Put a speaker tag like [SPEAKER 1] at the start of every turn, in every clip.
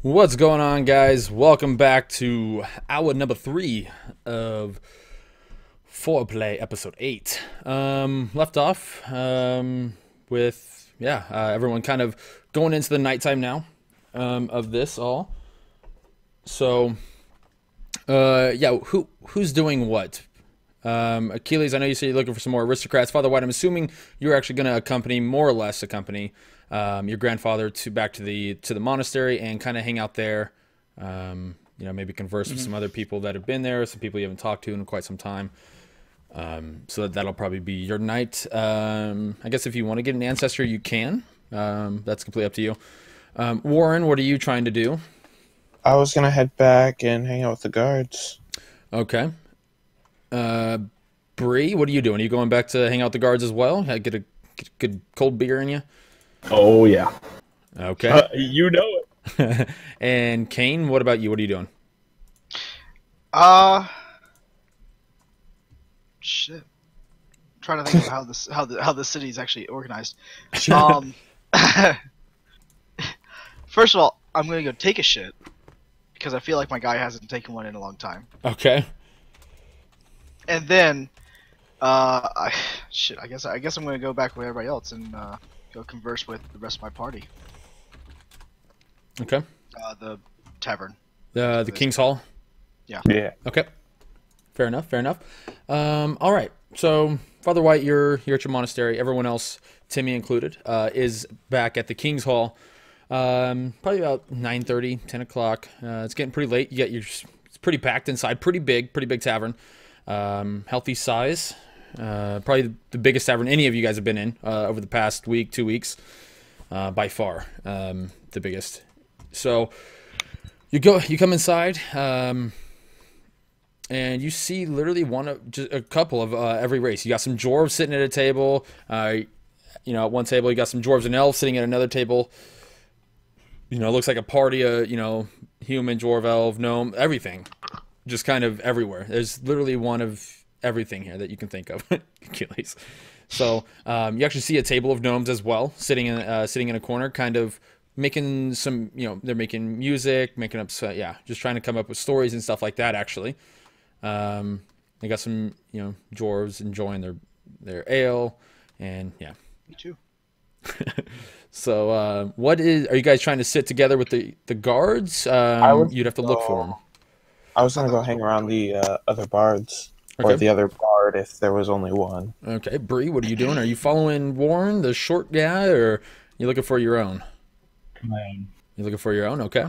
[SPEAKER 1] What's going on, guys? Welcome back to hour number 3 of FourPlay episode 8. Left off with everyone kind of going into the nighttime now of this all. So who's doing what? Achilles, I know you said you're looking for some more aristocrats. Father White, I'm assuming you're actually going to accompany, more or less accompany, your grandfather back to the monastery and kind of hang out there. Maybe converse with some other people that have been there, some people you haven't talked to in quite some time. So that'll probably be your night. I guess if you want to get an ancestor, you can. That's completely up to you. Warren, what are you trying to do?
[SPEAKER 2] I was gonna head back and hang out with the guards.
[SPEAKER 1] Okay. Bree, what are you doing? Are you going back to hang out with the guards as well? Get a good cold beer in you?
[SPEAKER 3] Oh, yeah.
[SPEAKER 1] Okay.
[SPEAKER 3] You know it.
[SPEAKER 1] And Kane, what about you? What are you doing?
[SPEAKER 4] Shit. I'm trying to think of how the city is actually organized. First of all, I'm gonna go take a shit because I feel like my guy hasn't taken one in a long time.
[SPEAKER 1] Okay.
[SPEAKER 4] And then, I guess I'm gonna go back with everybody else and go converse with the rest of my party.
[SPEAKER 1] Okay.
[SPEAKER 4] The tavern.
[SPEAKER 1] The King's Hall?
[SPEAKER 4] Yeah.
[SPEAKER 2] Yeah.
[SPEAKER 1] Okay. Fair enough, fair enough. All right. So, Father White, you're at your monastery. Everyone else, Timmy included, is back at the King's Hall. Probably about 9:30, 10 o'clock. It's getting pretty late. It's pretty packed inside. Pretty big tavern. Healthy size. Probably the biggest tavern any of you guys have been in over the past week, 2 weeks. By far, the biggest. So you come inside, and you see literally just a couple of every race. You got some dwarves sitting at a table. At one table you got some dwarves and elves sitting at another table. It looks like a party of, human, dwarf, elf, gnome, everything. Just kind of everywhere. There's literally one of everything here that you can think of. Achilles. So you actually see a table of gnomes as well, sitting in a corner, kind of making some, they're making music, making up, just trying to come up with stories and stuff like that, actually. They got some, dwarves enjoying their ale, and yeah.
[SPEAKER 4] Me too.
[SPEAKER 1] So, are you guys trying to sit together with the guards? You'd have to look for them.
[SPEAKER 2] I was gonna go hang around the other bards, or
[SPEAKER 1] Okay.
[SPEAKER 2] the other bard if there was only one.
[SPEAKER 1] Okay, Bree, what are you doing? Are you following Warren, the short guy, or you looking for your own? You're looking for your own? Okay.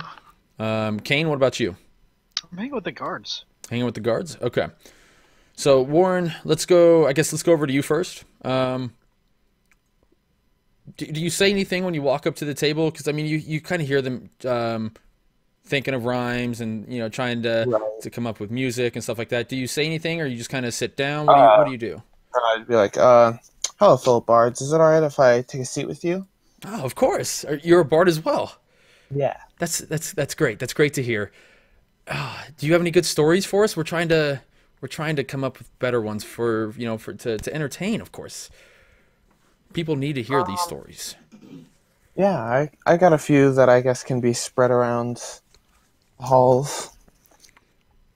[SPEAKER 1] Kane, what about you?
[SPEAKER 4] I'm hanging with the guards.
[SPEAKER 1] Hanging with the guards? Okay. So, Warren, let's go over to you first. Do you say anything when you walk up to the table? Because, I mean, you kind of hear them thinking of rhymes and, trying to come up with music and stuff like that. Do you say anything, or you just kind of sit down? What do you do?
[SPEAKER 2] I'd be like, hello, fellow bards. Is it alright if I take a seat with you?
[SPEAKER 1] Oh, of course. You're a bard as well.
[SPEAKER 2] Yeah.
[SPEAKER 1] That's great. That's great to hear. Do you have any good stories for us? We're trying to come up with better ones to entertain, of course. People need to hear these stories.
[SPEAKER 2] Yeah, I got a few that I guess can be spread around the halls.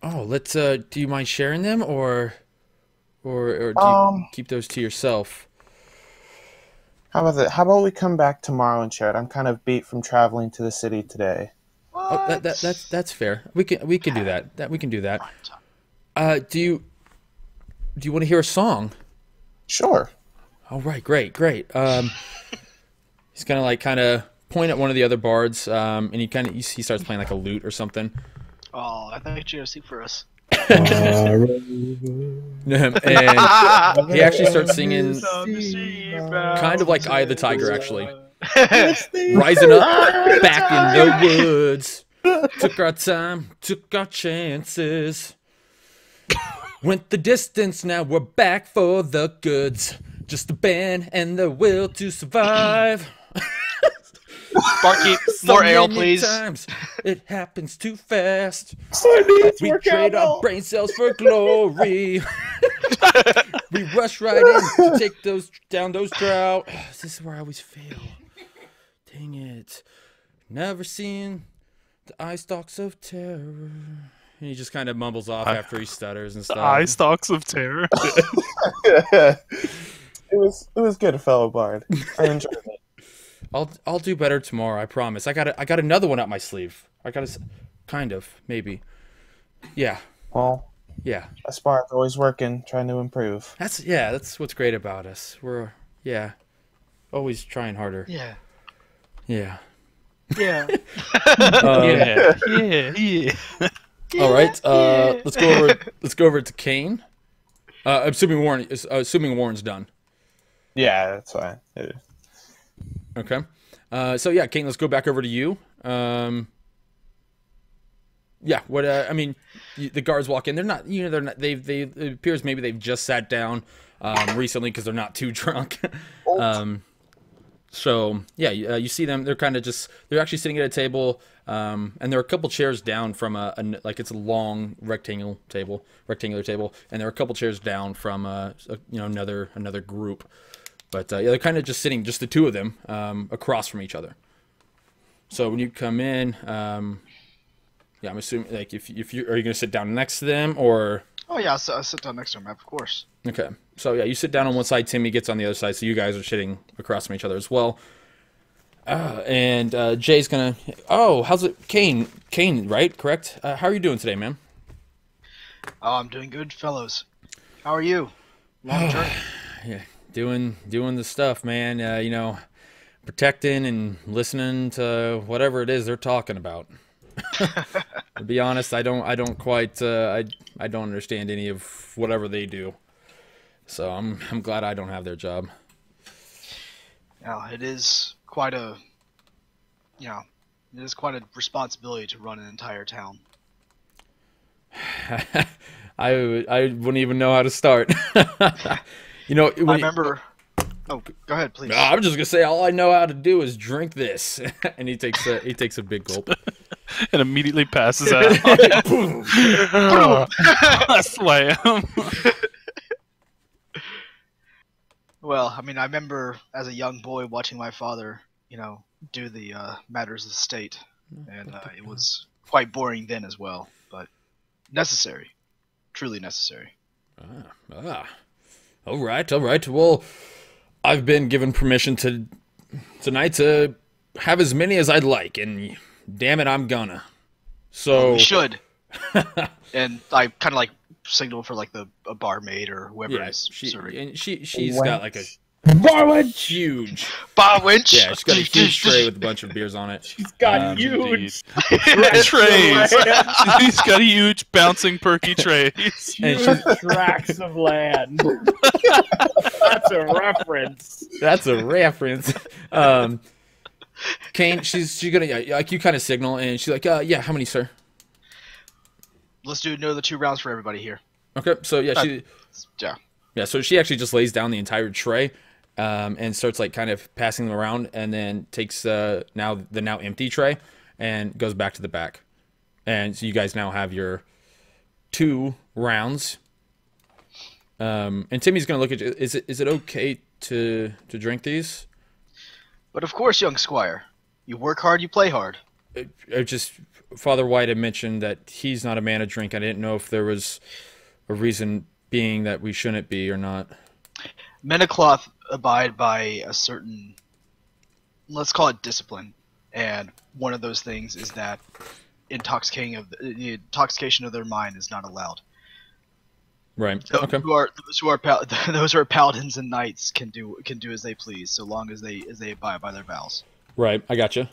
[SPEAKER 1] Oh, let's. Do you mind sharing them, or do you keep those to yourself?
[SPEAKER 2] How about we come back tomorrow and share it? I'm kind of beat from traveling to the city today.
[SPEAKER 1] Oh, that's fair. We can do that. We can do that. Do you want to hear a song?
[SPEAKER 2] Sure.
[SPEAKER 1] All right, great. He's gonna kind of point at one of the other bards, and he starts playing like a lute or something.
[SPEAKER 4] Oh, I thought you were gonna sing for us.
[SPEAKER 1] And he actually starts singing, kind of like Eye of the Tiger, actually. Rising up, back in the woods, took our time, took our chances. Went the distance, now we're back for the goods. Just the band and the will to survive.
[SPEAKER 4] Barkeep, more ale, please.
[SPEAKER 1] Times it happens too fast. We trade our brain cells for glory. We rush right in to take down those drought. This is where I always fail. Dang it. Never seen The eye stalks of terror. And he just kind of mumbles off after he stutters and
[SPEAKER 5] The
[SPEAKER 1] stuff.
[SPEAKER 5] eye stalks of terror.
[SPEAKER 2] It was good, fellow bard. I enjoyed it.
[SPEAKER 1] I'll do better tomorrow. I promise. I got another one up my sleeve. Kind of, maybe. Yeah.
[SPEAKER 2] Well,
[SPEAKER 1] Yeah.
[SPEAKER 2] us bards always working, trying to improve.
[SPEAKER 1] That's what's great about us. We're always trying harder.
[SPEAKER 4] Yeah.
[SPEAKER 1] Yeah.
[SPEAKER 4] Yeah.
[SPEAKER 5] Yeah.
[SPEAKER 1] All right. Let's go over to Kane. Assuming Warren's done.
[SPEAKER 2] Yeah, that's fine.
[SPEAKER 1] Okay. So yeah, Kane, let's go back over to you. Yeah. What? I mean, the guards walk in. They're not. They're not. It appears maybe they've just sat down recently because they're not too drunk. So yeah, you see them. They're kind of they're actually sitting at a table, and there are a couple chairs down from it's a long rectangular table, and there are a couple chairs down from another group. But yeah, they're kind of just sitting, just the two of them, across from each other. So when you come in, I'm assuming like if you are you gonna sit down next to them or?
[SPEAKER 4] Oh yeah, I'll sit down next to him, of course.
[SPEAKER 1] Okay. So yeah, you sit down on one side, Timmy gets on the other side, so you guys are sitting across from each other as well. And Jay's gonna. Oh, how's it, Kane? Kane, right? Correct. How are you doing today, man?
[SPEAKER 4] Oh, I'm doing good, fellows. How are you? Long journey.
[SPEAKER 1] Yeah, doing the stuff, man. Protecting and listening to whatever it is they're talking about. To be honest, I don't quite I don't understand any of whatever they do. So I'm glad I don't have their job.
[SPEAKER 4] Now, it is quite a responsibility to run an entire town.
[SPEAKER 1] I wouldn't even know how to start.
[SPEAKER 4] I remember. Oh, go ahead, please.
[SPEAKER 1] No, I'm just gonna say all I know how to do is drink this, and he takes a big gulp.
[SPEAKER 5] And immediately passes out. That's who I am.
[SPEAKER 4] Well, I mean, I remember as a young boy watching my father, do the matters of the state, and it was quite boring then as well, but necessary, truly necessary.
[SPEAKER 1] All right. Well, I've been given permission tonight to have as many as I'd like, and damn it, I'm gonna. So
[SPEAKER 4] we should. And I kind of like signal for like a barmaid or whoever is serving.
[SPEAKER 1] And she's got like a huge
[SPEAKER 4] bar wench.
[SPEAKER 1] Yeah, she's got a huge tray with a bunch of beers on it.
[SPEAKER 3] She's got huge
[SPEAKER 5] trays. She's got huge bouncing perky trays.
[SPEAKER 3] huge tracts of land. That's a reference.
[SPEAKER 1] That's a reference. Kane, she's gonna like you kind of signal, and she's like, yeah, how many, sir?
[SPEAKER 4] Let's do another 2 rounds for everybody here.
[SPEAKER 1] Okay, so yeah,
[SPEAKER 4] Yeah.
[SPEAKER 1] So she actually just lays down the entire tray, and starts like kind of passing them around, and then takes the now empty tray and goes back to the back, and so you guys now have your 2 rounds. And Timmy's gonna look at you. Is it okay to drink these?
[SPEAKER 4] But of course, young squire, you work hard, you play hard.
[SPEAKER 1] Father White had mentioned that he's not a man of drink. I didn't know if there was a reason being that we shouldn't be or not.
[SPEAKER 4] Men of cloth abide by a certain, let's call it discipline, and one of those things is that the intoxication of their mind is not allowed.
[SPEAKER 1] Right.
[SPEAKER 4] So
[SPEAKER 1] Okay.
[SPEAKER 4] those who are paladins and knights can do as they please, so long as they abide by their vows.
[SPEAKER 1] Right. I gotcha.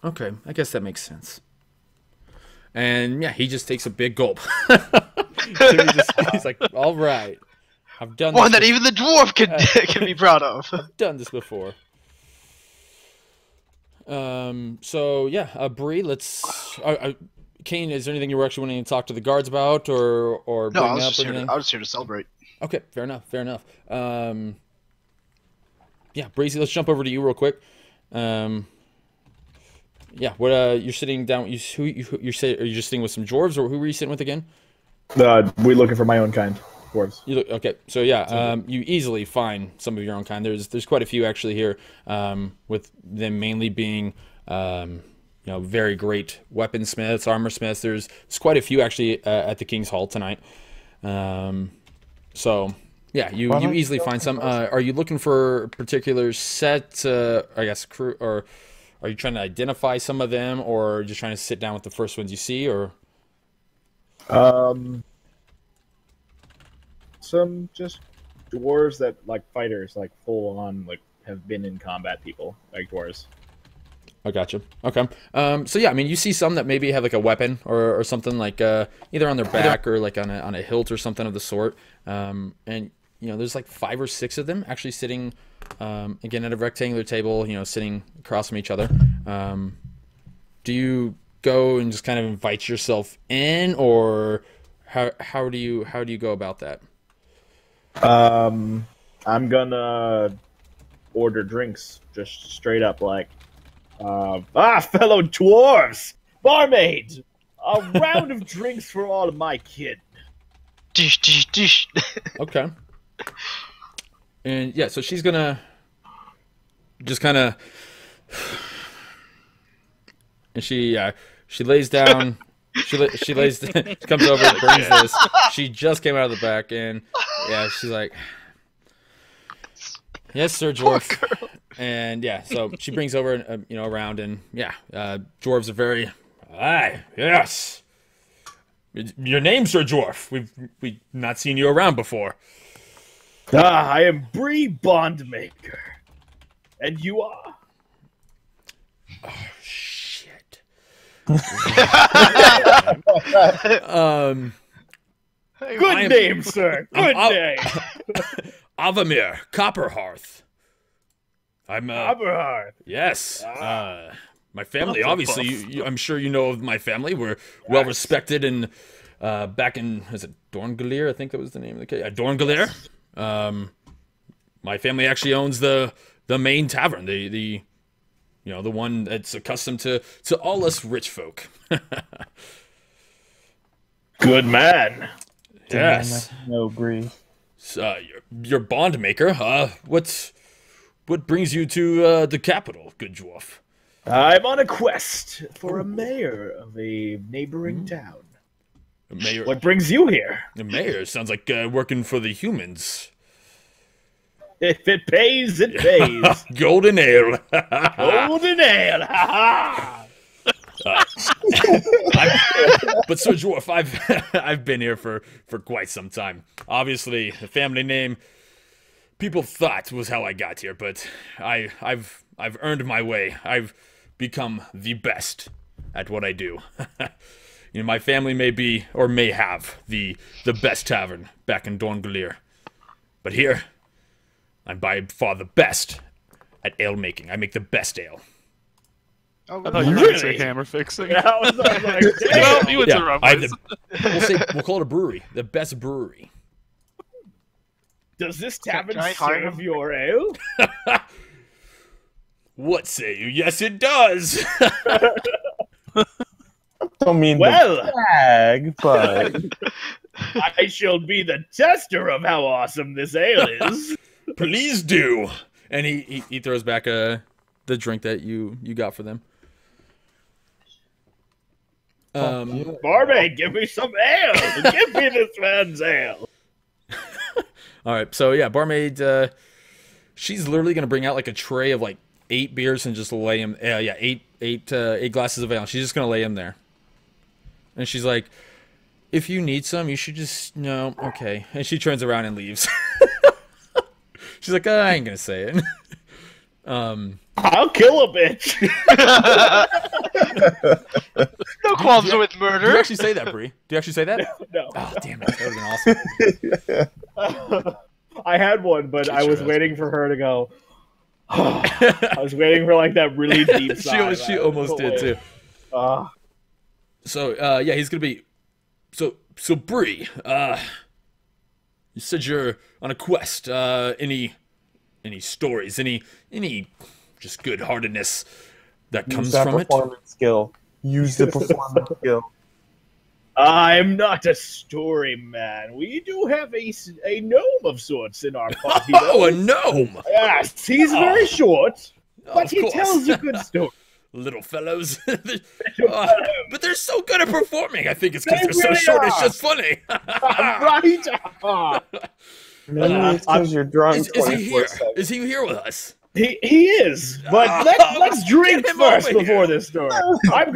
[SPEAKER 1] Okay. I guess that makes sense. And yeah, he just takes a big gulp. He's like, all right, I've done
[SPEAKER 4] one
[SPEAKER 1] this
[SPEAKER 4] that even the dwarf can be proud of.
[SPEAKER 1] I've done this before. So yeah, Bree, let's. Kane, is there anything you were actually wanting to talk to the guards about, or
[SPEAKER 4] No,
[SPEAKER 1] bring
[SPEAKER 4] I was
[SPEAKER 1] up
[SPEAKER 4] just
[SPEAKER 1] or
[SPEAKER 4] here.
[SPEAKER 1] anything?
[SPEAKER 4] I was here to celebrate.
[SPEAKER 1] Okay, fair enough. Yeah, Breezy, let's jump over to you real quick. Yeah, what you're sitting down? Are you just sitting with some dwarves, or who were you sitting with again?
[SPEAKER 3] We looking for my own kind.
[SPEAKER 6] dwarves.
[SPEAKER 1] You look okay. So yeah, you easily find some of your own kind. There's quite a few actually here, with them mainly being very great weaponsmiths, armor smiths. There's quite a few actually at the King's Hall tonight. So yeah, you easily find some. Are you looking for a particular set? I guess crew, or are you trying to identify some of them, or just trying to sit down with the first ones you see, or?
[SPEAKER 6] Some just dwarves that like fighters, like full on, like have been in combat people, like dwarves.
[SPEAKER 1] I gotcha. Okay. So yeah, I mean, you see some that maybe have like a weapon or something like either on their back or like on a hilt or something of the sort. And there's like 5 or 6 of them actually sitting again at a rectangular table, sitting across from each other. Do you go and just kind of invite yourself in, or how do you go about that?
[SPEAKER 6] I'm gonna order drinks, just straight up like, fellow dwarves, barmaid, a round of drinks for all of my kid.
[SPEAKER 4] Dish, dish, dish.
[SPEAKER 1] Okay. And yeah, so she's gonna just kind of, and she lays down. She comes over, brings this. She just came out of the back, and yeah, she's like, "Yes, Sir Dwarf." And yeah, so she brings over, around, and yeah, dwarves are very, aye, yes. Your name, Sir Dwarf. We've not seen you around before.
[SPEAKER 6] I am Bree Bondmaker, and you are.
[SPEAKER 1] Oh shit.
[SPEAKER 6] Good name, sir. Good name.
[SPEAKER 1] Avamir Copperhearth. I'm
[SPEAKER 6] Copperhearth.
[SPEAKER 1] Yes. My family, obviously, I'm sure you know of my family. We're well respected and back in, is it Dorngalir? I think that was the name of the case. Dorngalir. My family actually owns the main tavern, the one that's accustomed to all us rich folk.
[SPEAKER 6] Good man.
[SPEAKER 1] Yes.
[SPEAKER 2] No Bree.
[SPEAKER 1] Your bond maker. What brings you to the capital, good dwarf?
[SPEAKER 6] I'm on a quest for a mayor of a neighboring town.
[SPEAKER 1] A mayor.
[SPEAKER 6] What brings you here?
[SPEAKER 1] The mayor sounds like working for the humans.
[SPEAKER 6] If it pays, it pays.
[SPEAKER 1] Golden ale.
[SPEAKER 6] Golden ale.
[SPEAKER 1] But Sir Dwarf, I've been here for quite some time. Obviously, the family name people thought was how I got here, but I've earned my way. I've become the best at what I do. My family may be or may have the best tavern back in Dorngalir, but here I'm by far the best at ale making. I make the best ale.
[SPEAKER 4] Oh,
[SPEAKER 5] I thought you were going to say hammer fixing.
[SPEAKER 6] I was like,
[SPEAKER 5] Well, you went to the wrong place.
[SPEAKER 1] We'll call it a brewery. The best brewery.
[SPEAKER 6] does this tavern
[SPEAKER 4] Can I hire
[SPEAKER 6] serve
[SPEAKER 4] him?
[SPEAKER 6] your ale?
[SPEAKER 1] What say you? Yes, it does.
[SPEAKER 2] Don't mean
[SPEAKER 6] Well.
[SPEAKER 2] the bag, but
[SPEAKER 6] I shall be the tester of how awesome this ale is.
[SPEAKER 1] Please do. And he throws back the drink that you got for them.
[SPEAKER 6] Barmaid, give me some ale. Give me this man's ale.
[SPEAKER 1] All right, so yeah, barmaid. She's literally gonna bring out like a tray of like 8 beers and just lay him. Eight glasses of ale. She's just gonna lay him there. And she's like, "If you need some, you should just no, okay." And she turns around and leaves. She's like, "I ain't gonna say it."
[SPEAKER 6] I'll kill a bitch.
[SPEAKER 4] No qualms with
[SPEAKER 1] Do you
[SPEAKER 4] murder.
[SPEAKER 1] actually say that, Bree? Do you actually say that?
[SPEAKER 6] No.
[SPEAKER 1] Oh, damn it! That would've been awesome.
[SPEAKER 6] I had one, but I was
[SPEAKER 1] your ass.
[SPEAKER 6] waiting for her to go. I was waiting for like that really deep sigh.
[SPEAKER 1] She almost did too.
[SPEAKER 6] Uh,
[SPEAKER 1] So yeah, he's gonna be. So Bree, you said you're on a quest. Any stories? Any just good-heartedness that
[SPEAKER 2] use
[SPEAKER 1] comes
[SPEAKER 2] that
[SPEAKER 1] from it?
[SPEAKER 2] performance skill. Use the performance skill.
[SPEAKER 6] I'm not a story man. We do have a gnome of sorts in our party.
[SPEAKER 1] Oh,
[SPEAKER 6] though.
[SPEAKER 1] a gnome!
[SPEAKER 6] Yes, he's very short, but
[SPEAKER 1] Of
[SPEAKER 6] he
[SPEAKER 1] course.
[SPEAKER 6] tells a good story.
[SPEAKER 1] Little fellows. But they're so good at performing. I think it's because they're so
[SPEAKER 6] really
[SPEAKER 1] short. It's
[SPEAKER 6] are.
[SPEAKER 1] just funny.
[SPEAKER 6] Right?
[SPEAKER 2] Maybe it's because you're drunk.
[SPEAKER 1] Is he here?
[SPEAKER 2] 24/7.
[SPEAKER 1] Is he here with us?
[SPEAKER 6] He is, but let's drink
[SPEAKER 1] Get him
[SPEAKER 6] first
[SPEAKER 1] over
[SPEAKER 6] before
[SPEAKER 1] here.
[SPEAKER 6] this story. I'm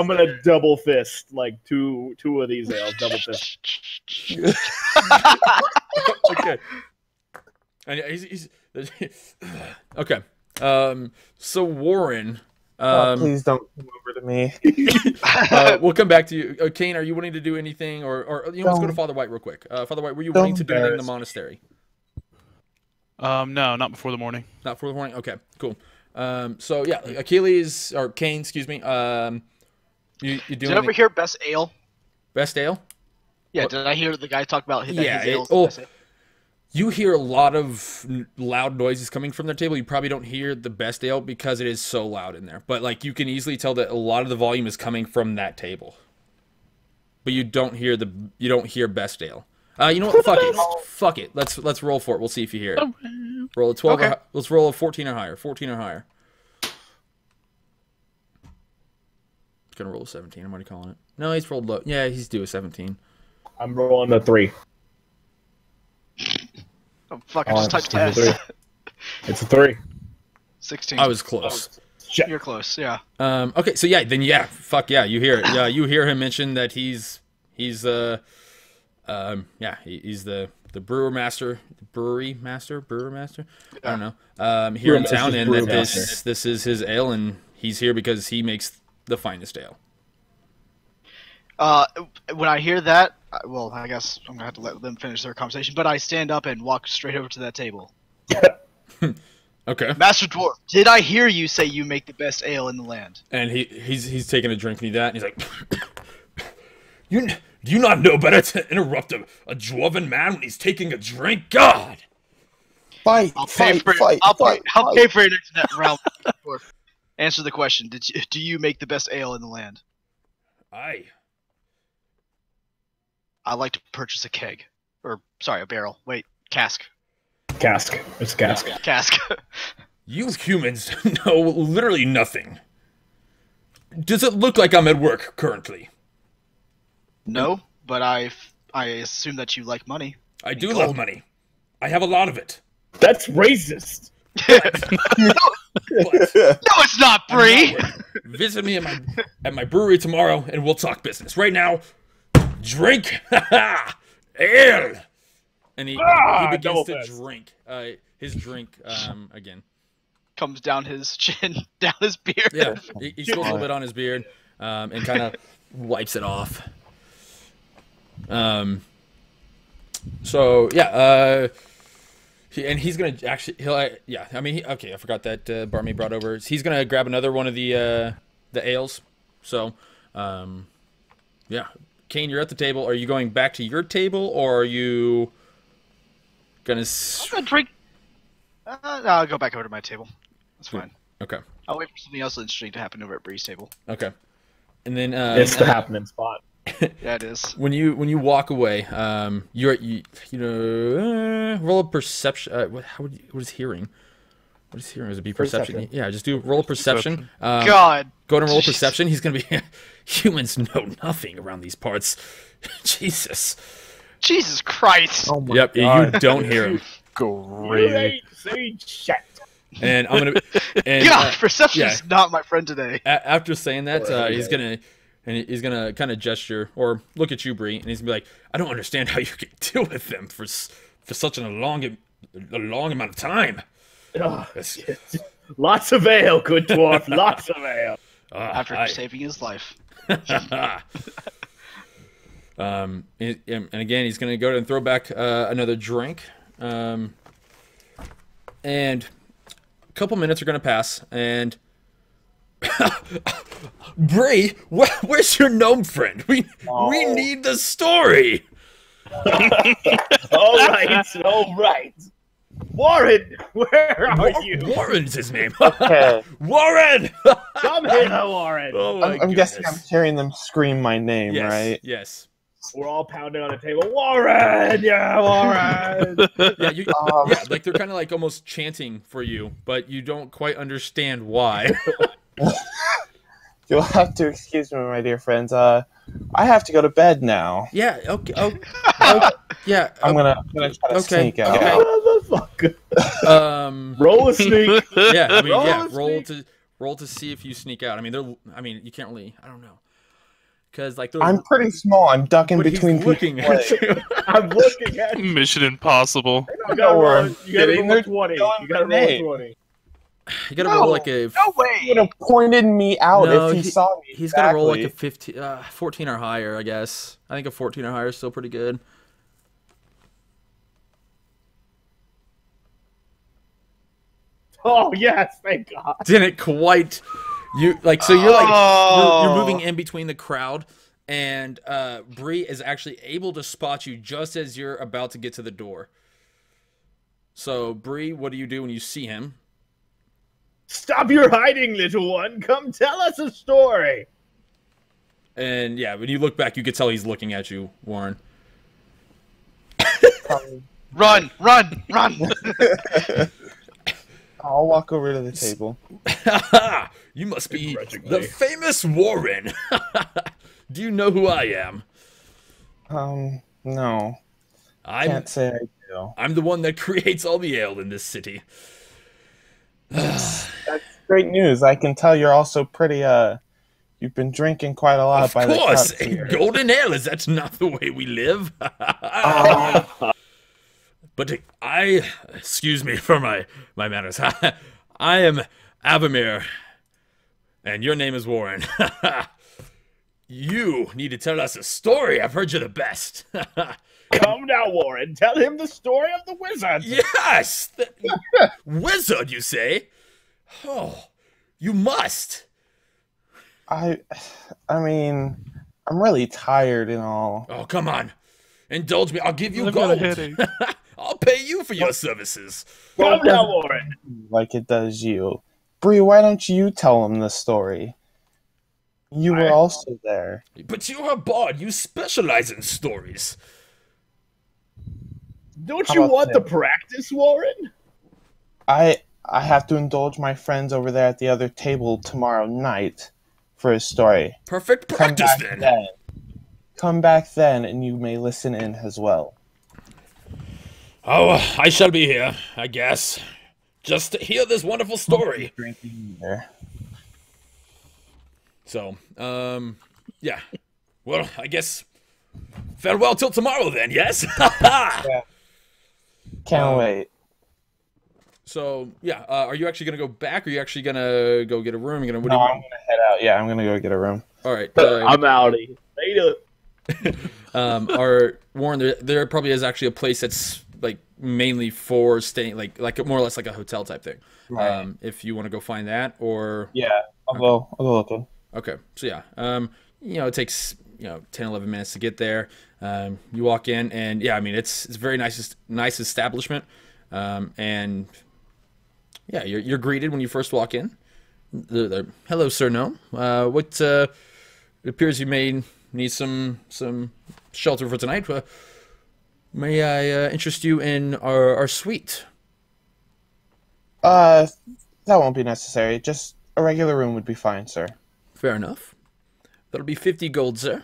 [SPEAKER 6] gonna double fist like two of these ales. Double fist.
[SPEAKER 1] Okay. And he's okay. So Warren,
[SPEAKER 2] Please don't come over to me.
[SPEAKER 1] we'll come back to you. Kane, are you wanting to do anything, or let's go to Father White real quick. Father White, were you wanting to do anything in the monastery?
[SPEAKER 5] No, not before the morning.
[SPEAKER 1] Not for the morning. Okay, cool. So yeah, Achilles or Kane, excuse me. You doing
[SPEAKER 4] Did I ever hear best ale?
[SPEAKER 1] best ale?
[SPEAKER 4] Yeah,
[SPEAKER 1] What?
[SPEAKER 4] did I hear the guy talk about his
[SPEAKER 1] Yeah,
[SPEAKER 4] ales?
[SPEAKER 1] You hear a lot of loud noises coming from their table. You probably don't hear the best ale because it is so loud in there. But like you can easily tell that a lot of the volume is coming from that table. But you don't hear best ale. You know what? Fuck it. Fuck it. Let's roll for it. We'll see if you hear it. Roll a 12.
[SPEAKER 4] Okay.
[SPEAKER 1] Let's roll a 14 or higher. 14 or higher. He's gonna roll a 17. I'm already calling it. No, he's rolled low. Yeah, he's due a 17.
[SPEAKER 6] I'm rolling a 3.
[SPEAKER 4] Oh, fuck, I just typed
[SPEAKER 6] It's a
[SPEAKER 4] S.
[SPEAKER 6] 3. It's a 3.
[SPEAKER 4] 16.
[SPEAKER 1] I was close.
[SPEAKER 4] You're close, yeah.
[SPEAKER 1] Okay, so yeah, fuck yeah, you hear it. Yeah, you hear him mention that he's the brewer master. I don't know. Here in town, and that this is his ale, and he's here because he makes the finest ale.
[SPEAKER 4] When I hear that, well, I guess I'm gonna have to let them finish their conversation. But I stand up and walk straight over to that table.
[SPEAKER 1] Okay.
[SPEAKER 4] Master Dwarf, did I hear you say you make the best ale in the land?
[SPEAKER 1] And he's taking a drink and he that, and he's like, do you not know better to interrupt a dwarven man when he's taking a drink? God.
[SPEAKER 2] Fight!
[SPEAKER 4] I'll pay
[SPEAKER 2] Fight!
[SPEAKER 4] for
[SPEAKER 2] Fight!
[SPEAKER 4] I'll
[SPEAKER 2] Fight!
[SPEAKER 4] pay for your internet round. Dwarf. Answer the question. Do you make the best ale in the land?
[SPEAKER 1] Aye.
[SPEAKER 4] I'd like to purchase a keg. Or, sorry, a barrel. Wait, cask.
[SPEAKER 6] Cask. It's a cask.
[SPEAKER 4] Cask.
[SPEAKER 1] You humans know literally nothing. Does it look like I'm at work currently?
[SPEAKER 4] No, but I assume that you like money.
[SPEAKER 1] I do love money. I have a lot of it.
[SPEAKER 6] That's racist.
[SPEAKER 4] No, it's not, Bree!
[SPEAKER 1] Visit me at my brewery tomorrow, and we'll talk business. Right now, drink ale, and he begins
[SPEAKER 6] double
[SPEAKER 1] to
[SPEAKER 6] fist.
[SPEAKER 1] drink. His drink again.
[SPEAKER 4] Comes down his chin, down his beard.
[SPEAKER 1] Yeah, he spills a little bit on his beard, and kind of wipes it off. So yeah, he's gonna actually I forgot that Barmy brought over. He's gonna grab another one of the ales. So yeah, Kane, you're at the table. Are you going back to your table, or are you gonna?
[SPEAKER 4] I'm gonna drink. No, I'll go back over to my table. That's fine.
[SPEAKER 1] Okay.
[SPEAKER 4] I'll wait for something else interesting to happen over at Bree's table.
[SPEAKER 1] Okay. And then
[SPEAKER 6] It's the happening spot.
[SPEAKER 4] Yeah, it is.
[SPEAKER 1] when you walk away, you roll a perception. What is hearing? What is hearing? Is it be perception?
[SPEAKER 2] Perception.
[SPEAKER 1] Yeah, just do roll a perception.
[SPEAKER 4] God.
[SPEAKER 1] Go ahead and roll a
[SPEAKER 4] Jeez.
[SPEAKER 1] perception. He's gonna be humans know nothing around these parts. Jesus.
[SPEAKER 4] Jesus Christ.
[SPEAKER 2] Oh my
[SPEAKER 1] Yep.
[SPEAKER 2] God.
[SPEAKER 1] You don't hear him.
[SPEAKER 6] You ain't seen shit.
[SPEAKER 1] And I'm gonna. And,
[SPEAKER 4] God, perception
[SPEAKER 1] yeah.
[SPEAKER 4] is not my friend today.
[SPEAKER 1] After saying that, he's gonna kind of gesture or look at you, Bree, and he's gonna be like, "I don't understand how you can deal with them for such a long amount of time."
[SPEAKER 6] Ugh.
[SPEAKER 1] That's-
[SPEAKER 6] Lots of ale, good dwarf. Lots of ale.
[SPEAKER 4] After saving his life.
[SPEAKER 1] and again, he's gonna go and throw back another drink, and a couple minutes are gonna pass, and Bree, where's your gnome friend? We need the story.
[SPEAKER 6] All right. Warren, where are you?
[SPEAKER 1] Warren's his name.
[SPEAKER 2] Okay.
[SPEAKER 1] Warren!
[SPEAKER 6] Come here, Warren.
[SPEAKER 1] Oh my
[SPEAKER 2] I'm guessing I'm
[SPEAKER 1] goodness.
[SPEAKER 2] hearing them scream my name,
[SPEAKER 1] Yes,
[SPEAKER 2] right?
[SPEAKER 1] yes.
[SPEAKER 6] We're all pounding on the table. Warren, yeah, Warren.
[SPEAKER 1] Yeah, yeah, like they're kind of like almost chanting for you, but you don't quite understand why.
[SPEAKER 2] You'll have to excuse me, my dear friends. I have to go to bed now.
[SPEAKER 1] Yeah, okay. Yeah.
[SPEAKER 2] I'm gonna try to
[SPEAKER 1] okay,
[SPEAKER 2] sneak out.
[SPEAKER 1] okay.
[SPEAKER 6] Motherfucker. Roll a sneak.
[SPEAKER 1] Yeah, I mean, yeah,
[SPEAKER 6] Roll
[SPEAKER 1] roll to see if you sneak out. I mean, you can't really, I don't know. Cuz like
[SPEAKER 2] I'm pretty small. I'm ducking
[SPEAKER 1] but
[SPEAKER 2] between
[SPEAKER 1] he's looking
[SPEAKER 2] people.
[SPEAKER 1] at you.
[SPEAKER 6] I'm looking at you.
[SPEAKER 5] Mission Impossible.
[SPEAKER 6] You gotta roll,
[SPEAKER 2] You gotta
[SPEAKER 6] roll a 20.
[SPEAKER 2] going
[SPEAKER 6] You gotta
[SPEAKER 2] my
[SPEAKER 6] roll a
[SPEAKER 2] name.
[SPEAKER 6] 20.
[SPEAKER 1] You got to roll like a
[SPEAKER 4] No
[SPEAKER 2] He would
[SPEAKER 4] way.
[SPEAKER 2] have pointed me out
[SPEAKER 1] No,
[SPEAKER 2] if he saw me.
[SPEAKER 1] He's got to roll like a
[SPEAKER 2] exactly.
[SPEAKER 1] 14 or higher, I guess. I think a 14 or higher is still pretty good.
[SPEAKER 6] Oh, yes, thank God.
[SPEAKER 1] Didn't quite you like so you're like you're moving in between the crowd, and Bree is actually able to spot you just as you're about to get to the door. So Bree, what do you do when you see him?
[SPEAKER 6] Stop your hiding, little one. Come tell us a story.
[SPEAKER 1] And yeah, when you look back, you can tell he's looking at you, Warren.
[SPEAKER 4] Run, run, run.
[SPEAKER 2] I'll walk over to the table.
[SPEAKER 1] You must be
[SPEAKER 6] Begrudgingly.
[SPEAKER 1] the famous Warren. Do you know who I am?
[SPEAKER 2] No. Can't say I do.
[SPEAKER 1] I'm the one that creates all the ale in this city.
[SPEAKER 2] That's great news. I can tell you're also pretty, you've been drinking quite a lot
[SPEAKER 1] Of
[SPEAKER 2] by
[SPEAKER 1] course,
[SPEAKER 2] the cup here.
[SPEAKER 1] golden ale is that's not the way we live. But excuse me for my manners. I am Avamir, and your name is Warren. You need to tell us a story. I've heard you're the best.
[SPEAKER 6] Come now, Warren. Tell him the story of the wizard.
[SPEAKER 1] Yes, wizard, you say? Oh, you must.
[SPEAKER 2] I mean, I'm really tired and all.
[SPEAKER 1] Oh, come on, indulge me. I'll give you
[SPEAKER 5] I've got a
[SPEAKER 1] gold.
[SPEAKER 5] headache.
[SPEAKER 1] I'll pay you for your services.
[SPEAKER 6] Come now, Warren.
[SPEAKER 2] Like it does you. Bree, why don't you tell him the story? You were also there.
[SPEAKER 1] But you're a bard. You specialize in stories.
[SPEAKER 6] Don't
[SPEAKER 2] How
[SPEAKER 6] you
[SPEAKER 2] about
[SPEAKER 6] want to
[SPEAKER 2] that?
[SPEAKER 6] practice, Warren?
[SPEAKER 2] I have to indulge my friends over there at the other table tomorrow night for a story.
[SPEAKER 1] Perfect
[SPEAKER 2] Come
[SPEAKER 1] practice
[SPEAKER 2] back
[SPEAKER 1] then.
[SPEAKER 2] Come back then, and you may listen in as well.
[SPEAKER 1] Oh, I shall be here, I guess. Just to hear this wonderful story.
[SPEAKER 2] Drinking either.
[SPEAKER 1] So, yeah. Well, I guess farewell till tomorrow then, yes?
[SPEAKER 2] Can't wait.
[SPEAKER 1] So, yeah, are you actually going to go back, or are you actually going to go get a room? You're gonna,
[SPEAKER 2] No, I'm gonna head out. Yeah, I'm gonna go get a room.
[SPEAKER 1] All right.
[SPEAKER 6] I'm outie. Later.
[SPEAKER 1] Warren, there probably is actually a place that's like mainly for staying, like more or less like a hotel type thing.
[SPEAKER 2] Right.
[SPEAKER 1] If you want to go find that, or
[SPEAKER 2] Yeah, I'll go looking.
[SPEAKER 1] okay, so yeah, it takes 10, 11 minutes to get there. You walk in, and yeah, I mean it's a very nice establishment, and yeah, you're greeted when you first walk in. Hello, sir. No, it appears you may need some shelter for tonight. May I interest you in our suite?
[SPEAKER 2] That won't be necessary. Just a regular room would be fine, sir.
[SPEAKER 1] Fair enough. That'll be 50 gold, sir.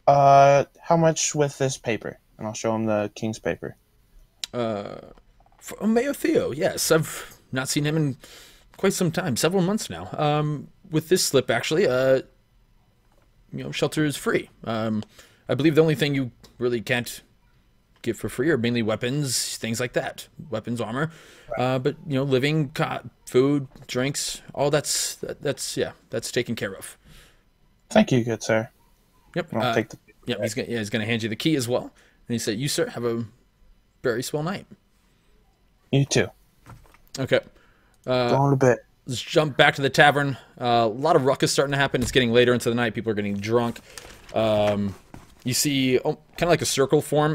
[SPEAKER 2] How much with this paper? And I'll show him the king's paper.
[SPEAKER 1] For Mayor Theo, yes. I've not seen him in quite some time, several months now. With this slip, actually, shelter is free. I believe the only thing you really can't get for free are mainly weapons, things like that. Weapons, armor. But, living, food, drinks, all that's taken care of.
[SPEAKER 2] Thank you, good sir.
[SPEAKER 1] Yep.
[SPEAKER 2] I'll take the paper.
[SPEAKER 1] Yep, he's gonna hand you the key as well. And he said, "You sir, have a very swell night."
[SPEAKER 2] You too.
[SPEAKER 1] Okay.
[SPEAKER 2] Going to bed.
[SPEAKER 1] Let's jump back to the tavern. A lot of ruckus starting to happen. It's getting later into the night. People are getting drunk. You see kind of like a circle form,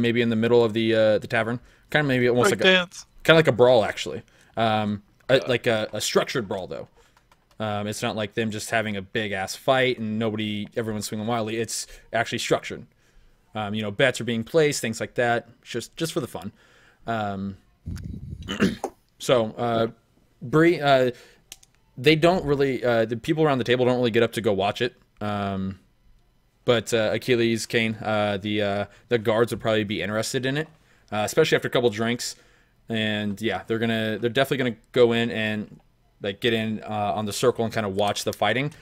[SPEAKER 1] maybe in the middle of the tavern. Kind of maybe almost
[SPEAKER 5] Break
[SPEAKER 1] like
[SPEAKER 5] dance.
[SPEAKER 1] kind of like a brawl, actually. Like a structured brawl, though. It's not like them just having a big ass fight and everyone's swinging wildly. It's actually structured. Bets are being placed, things like that, just for the fun. So, Bree, they don't really. The people around the table don't really get up to go watch it. But Achilles, Kane, the guards would probably be interested in it, especially after a couple drinks. And yeah, they're definitely gonna go in and like get in on the circle and kind of watch the fighting.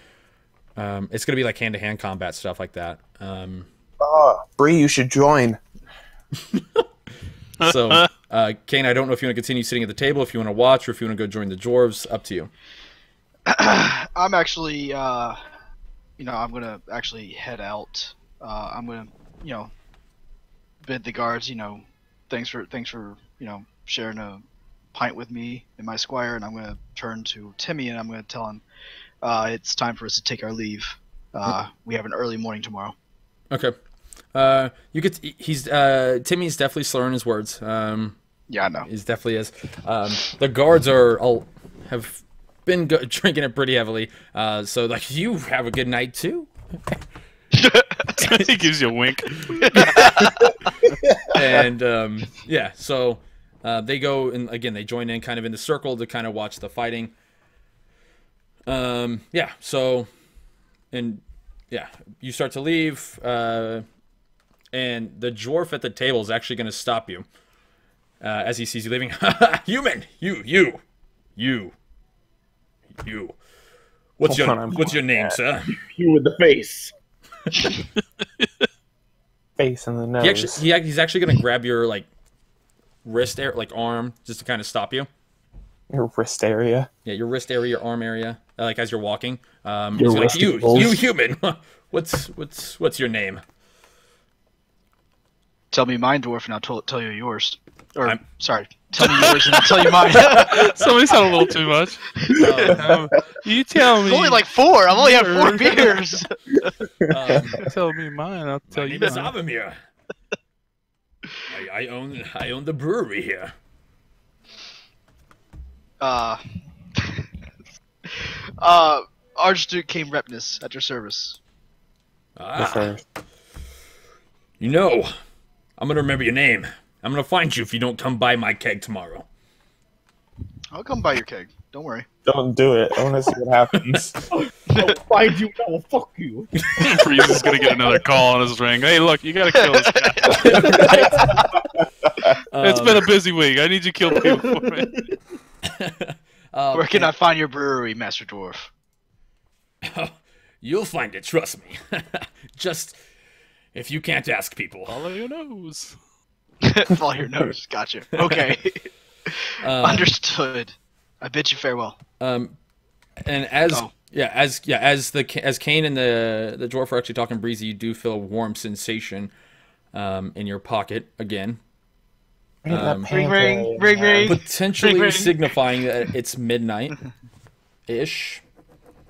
[SPEAKER 1] It's gonna be like hand-to-hand combat stuff like that.
[SPEAKER 2] Bree, you should join.
[SPEAKER 1] So, Kane, I don't know if you want to continue sitting at the table, if you want to watch, or if you want to go join the dwarves. Up to you.
[SPEAKER 4] I'm actually, I'm gonna actually head out. I'm gonna, bid the guards, thanks for, sharing a pint with me and my squire, and I'm gonna turn to Timmy and I'm gonna tell him, it's time for us to take our leave. We have an early morning tomorrow.
[SPEAKER 1] Okay. Timmy's definitely slurring his words.
[SPEAKER 4] Yeah, I know.
[SPEAKER 1] He definitely is. The guards have been drinking it pretty heavily. So like, you have a good night too.
[SPEAKER 5] He gives you a wink.
[SPEAKER 1] And yeah, so they go and again they join in kind of in the circle to kind of watch the fighting. Yeah. So, and yeah, you start to leave. And the dwarf at the table is actually going to stop you as he sees you leaving. Human, you. What's your name, sir?
[SPEAKER 6] You with the face.
[SPEAKER 2] Face in the nose.
[SPEAKER 1] He's actually going to grab your like wrist arm just to kind of stop you.
[SPEAKER 2] Your wrist area.
[SPEAKER 1] Yeah, your wrist area, your arm area, like as you're walking.
[SPEAKER 2] Your
[SPEAKER 1] he's like, you
[SPEAKER 2] wristicles.
[SPEAKER 1] human. What's your name?
[SPEAKER 4] Tell me mine, dwarf, and I'll tell you yours. Or, sorry, tell me yours and I'll tell you mine.
[SPEAKER 5] Somebody said a little too much. You tell me.
[SPEAKER 4] It's only like 4. I've only had 4 beers.
[SPEAKER 5] Tell me mine. I'll tell
[SPEAKER 1] My
[SPEAKER 5] you
[SPEAKER 1] name is
[SPEAKER 5] mine.
[SPEAKER 1] Avamir. I own the brewery here.
[SPEAKER 4] Archduke came Repnus at your service.
[SPEAKER 1] I'm gonna remember your name. I'm gonna find you if you don't come by my keg tomorrow.
[SPEAKER 4] I'll come by your keg. Don't worry.
[SPEAKER 2] Don't do it. I want to see what happens.
[SPEAKER 6] I'll find you now. Fuck you.
[SPEAKER 5] Freeze is gonna get another call on his ring. Hey, look, you gotta kill this guy. It's been a busy week. I need you to kill people for me.
[SPEAKER 4] Where can I find your brewery, Master Dwarf?
[SPEAKER 1] You'll find it, trust me. Just if you can't ask people.
[SPEAKER 5] Follow your nose.
[SPEAKER 4] Follow your nose. Gotcha. Okay. Understood. I bid you farewell.
[SPEAKER 1] And as Kane and the dwarf are actually talking breezy, you do feel a warm sensation in your pocket again.
[SPEAKER 4] Ring, ring.
[SPEAKER 1] Potentially
[SPEAKER 4] Ring, ring.
[SPEAKER 1] signifying that it's midnight-ish.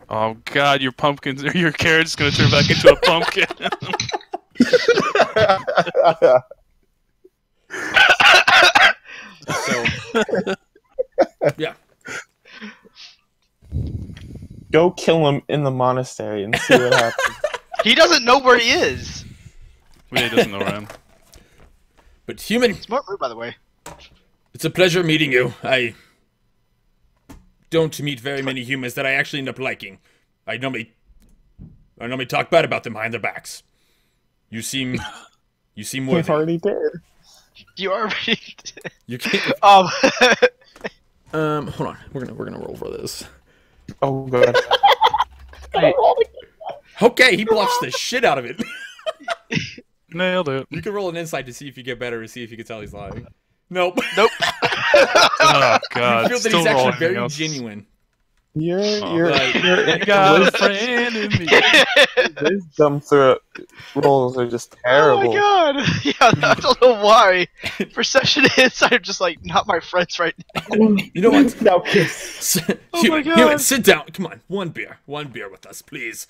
[SPEAKER 5] Oh God, your pumpkins or your carrot's gonna turn back into a pumpkin.
[SPEAKER 1] So, yeah.
[SPEAKER 2] Go kill him in the monastery and see what happens.
[SPEAKER 4] He doesn't know where he is.
[SPEAKER 5] He doesn't know where I am.
[SPEAKER 1] But human,
[SPEAKER 4] Smart move, by the way.
[SPEAKER 1] it's a pleasure meeting you. I don't meet very many humans that I actually end up liking. I normally talk bad about them behind their backs. You seem
[SPEAKER 2] You
[SPEAKER 1] worthy.
[SPEAKER 2] already did.
[SPEAKER 4] You already did.
[SPEAKER 1] You can't.
[SPEAKER 4] Um,
[SPEAKER 1] Hold on. We're gonna roll for this.
[SPEAKER 2] Oh god.
[SPEAKER 1] Okay, he bluffs the shit out of it.
[SPEAKER 5] Nailed it.
[SPEAKER 1] You can roll an insight to see if you get better, to see if you can tell he's lying. Nope.
[SPEAKER 4] nope.
[SPEAKER 5] Oh God.
[SPEAKER 1] I feel that
[SPEAKER 5] Still
[SPEAKER 1] he's actually
[SPEAKER 5] rolling
[SPEAKER 1] very
[SPEAKER 5] else.
[SPEAKER 1] genuine.
[SPEAKER 2] You're
[SPEAKER 5] You got a friend in me.
[SPEAKER 2] wisdom through rolls are just
[SPEAKER 4] Oh
[SPEAKER 2] terrible.
[SPEAKER 4] my god. Yeah, I don't know why. Perception and insight are just like not my friends right now.
[SPEAKER 1] You know what?
[SPEAKER 6] Now kiss.
[SPEAKER 4] Oh my God.
[SPEAKER 1] Human, sit down. Come on, one beer with us, please.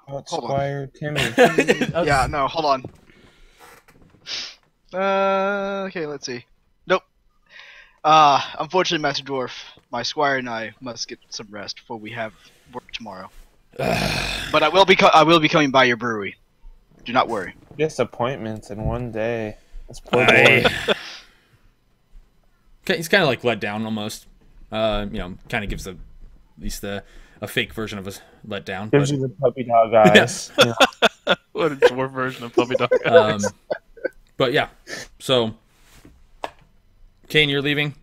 [SPEAKER 2] Oh,
[SPEAKER 4] Hold on.
[SPEAKER 2] Squire Timmy.
[SPEAKER 4] Yeah, no, hold on. Okay, let's see. Nope. Unfortunately, Master Dwarf, my squire and I must get some rest before we have work tomorrow. But I will be coming by your brewery. Do not worry.
[SPEAKER 2] Disappointments in one day. This poor boy.
[SPEAKER 1] He's kind of like let down almost. Kind of gives at least a fake version of a letdown.
[SPEAKER 2] Gives you the puppy dog eyes. Yeah.
[SPEAKER 5] What a dwarf version of puppy dog eyes.
[SPEAKER 1] But yeah, so Kane, you're leaving.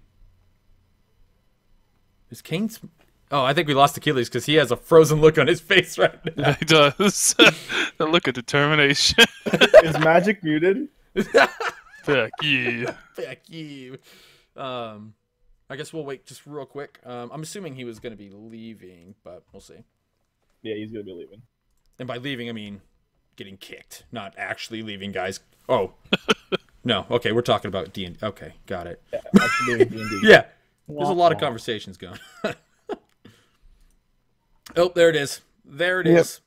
[SPEAKER 1] Is Kane's? Oh, I think we lost Achilles because he has a frozen look on his face right now.
[SPEAKER 5] He does. The look of determination.
[SPEAKER 6] Is magic muted?
[SPEAKER 5] Fuck you.
[SPEAKER 1] Fuck you. I guess we'll wait just real quick. I'm assuming he was going to be leaving, but we'll see.
[SPEAKER 6] Yeah, he's gonna be leaving.
[SPEAKER 1] And by leaving, I mean getting kicked, not actually leaving, guys. Oh, no. Okay, we're talking about D&D. Okay, got it.
[SPEAKER 6] Yeah, actually doing D&D.
[SPEAKER 1] Yeah, there's a lot of conversations going. Oh, there it is. There it is.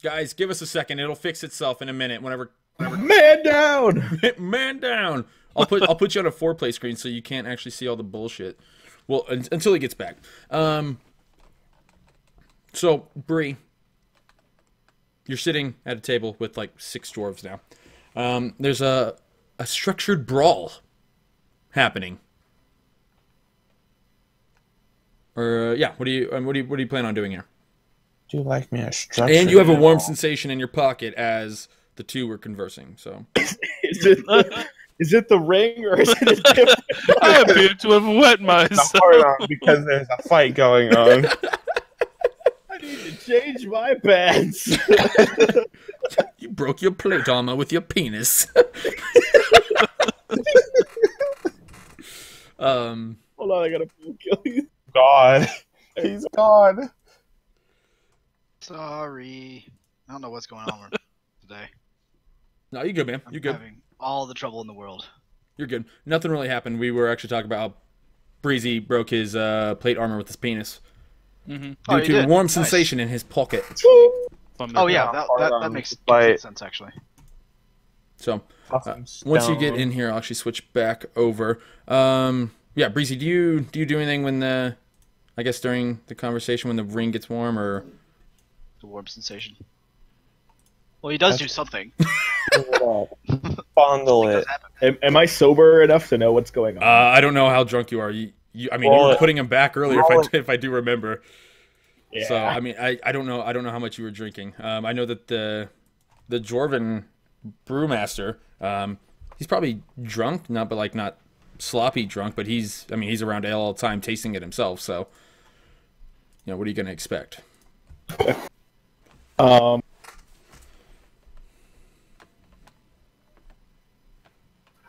[SPEAKER 1] Guys, give us a second. It'll fix itself in a minute. Whenever.
[SPEAKER 6] Man down!
[SPEAKER 1] Man down. I'll put you on a FourPlay screen so you can't actually see all the bullshit. Well, until he gets back. So Bree, you're sitting at a table with like 6 dwarves now. There's a structured brawl happening. Or yeah, what do you plan on doing here?
[SPEAKER 2] Do you like me a structure?
[SPEAKER 1] And you have a warm sensation in your pocket as the two were conversing. So
[SPEAKER 6] Is it the ring or is it a different?
[SPEAKER 5] I appear to have wet myself.
[SPEAKER 2] Hold on, because there's a fight going on.
[SPEAKER 6] I need to change my pants.
[SPEAKER 1] you broke your plate armor with your penis.
[SPEAKER 6] Hold on, I gotta kill you.
[SPEAKER 2] God, he's gone.
[SPEAKER 4] Sorry. I don't know what's going on today.
[SPEAKER 1] No, you good, man. You
[SPEAKER 4] I'm
[SPEAKER 1] good.
[SPEAKER 4] having all the trouble in the world.
[SPEAKER 1] You're good. Nothing really happened. We were actually talking about how Breezy broke his plate armor with his penis
[SPEAKER 5] Mm-hmm.
[SPEAKER 4] Oh,
[SPEAKER 1] due
[SPEAKER 4] you
[SPEAKER 1] to a
[SPEAKER 4] did?
[SPEAKER 1] warm
[SPEAKER 4] Nice.
[SPEAKER 1] sensation in his pocket.
[SPEAKER 4] Oh yeah, that makes
[SPEAKER 2] Fight.
[SPEAKER 4] complete sense actually.
[SPEAKER 1] So once you get in here, I'll actually switch back over. Yeah, Breezy, do you do anything when I guess during the conversation when the ring gets warm, or
[SPEAKER 4] The warm sensation. Well, he does do something.
[SPEAKER 2] Fondle it.
[SPEAKER 6] Am I sober enough to know what's going on?
[SPEAKER 1] I don't know how drunk you are. I mean, you were putting him back earlier, if I do remember.
[SPEAKER 6] Yeah.
[SPEAKER 1] So I mean, I don't know how much you were drinking. I know that the Dwarven brewmaster, he's probably drunk, not sloppy drunk, but he's around ale all the time, tasting it himself. So, what are you gonna expect?
[SPEAKER 6] How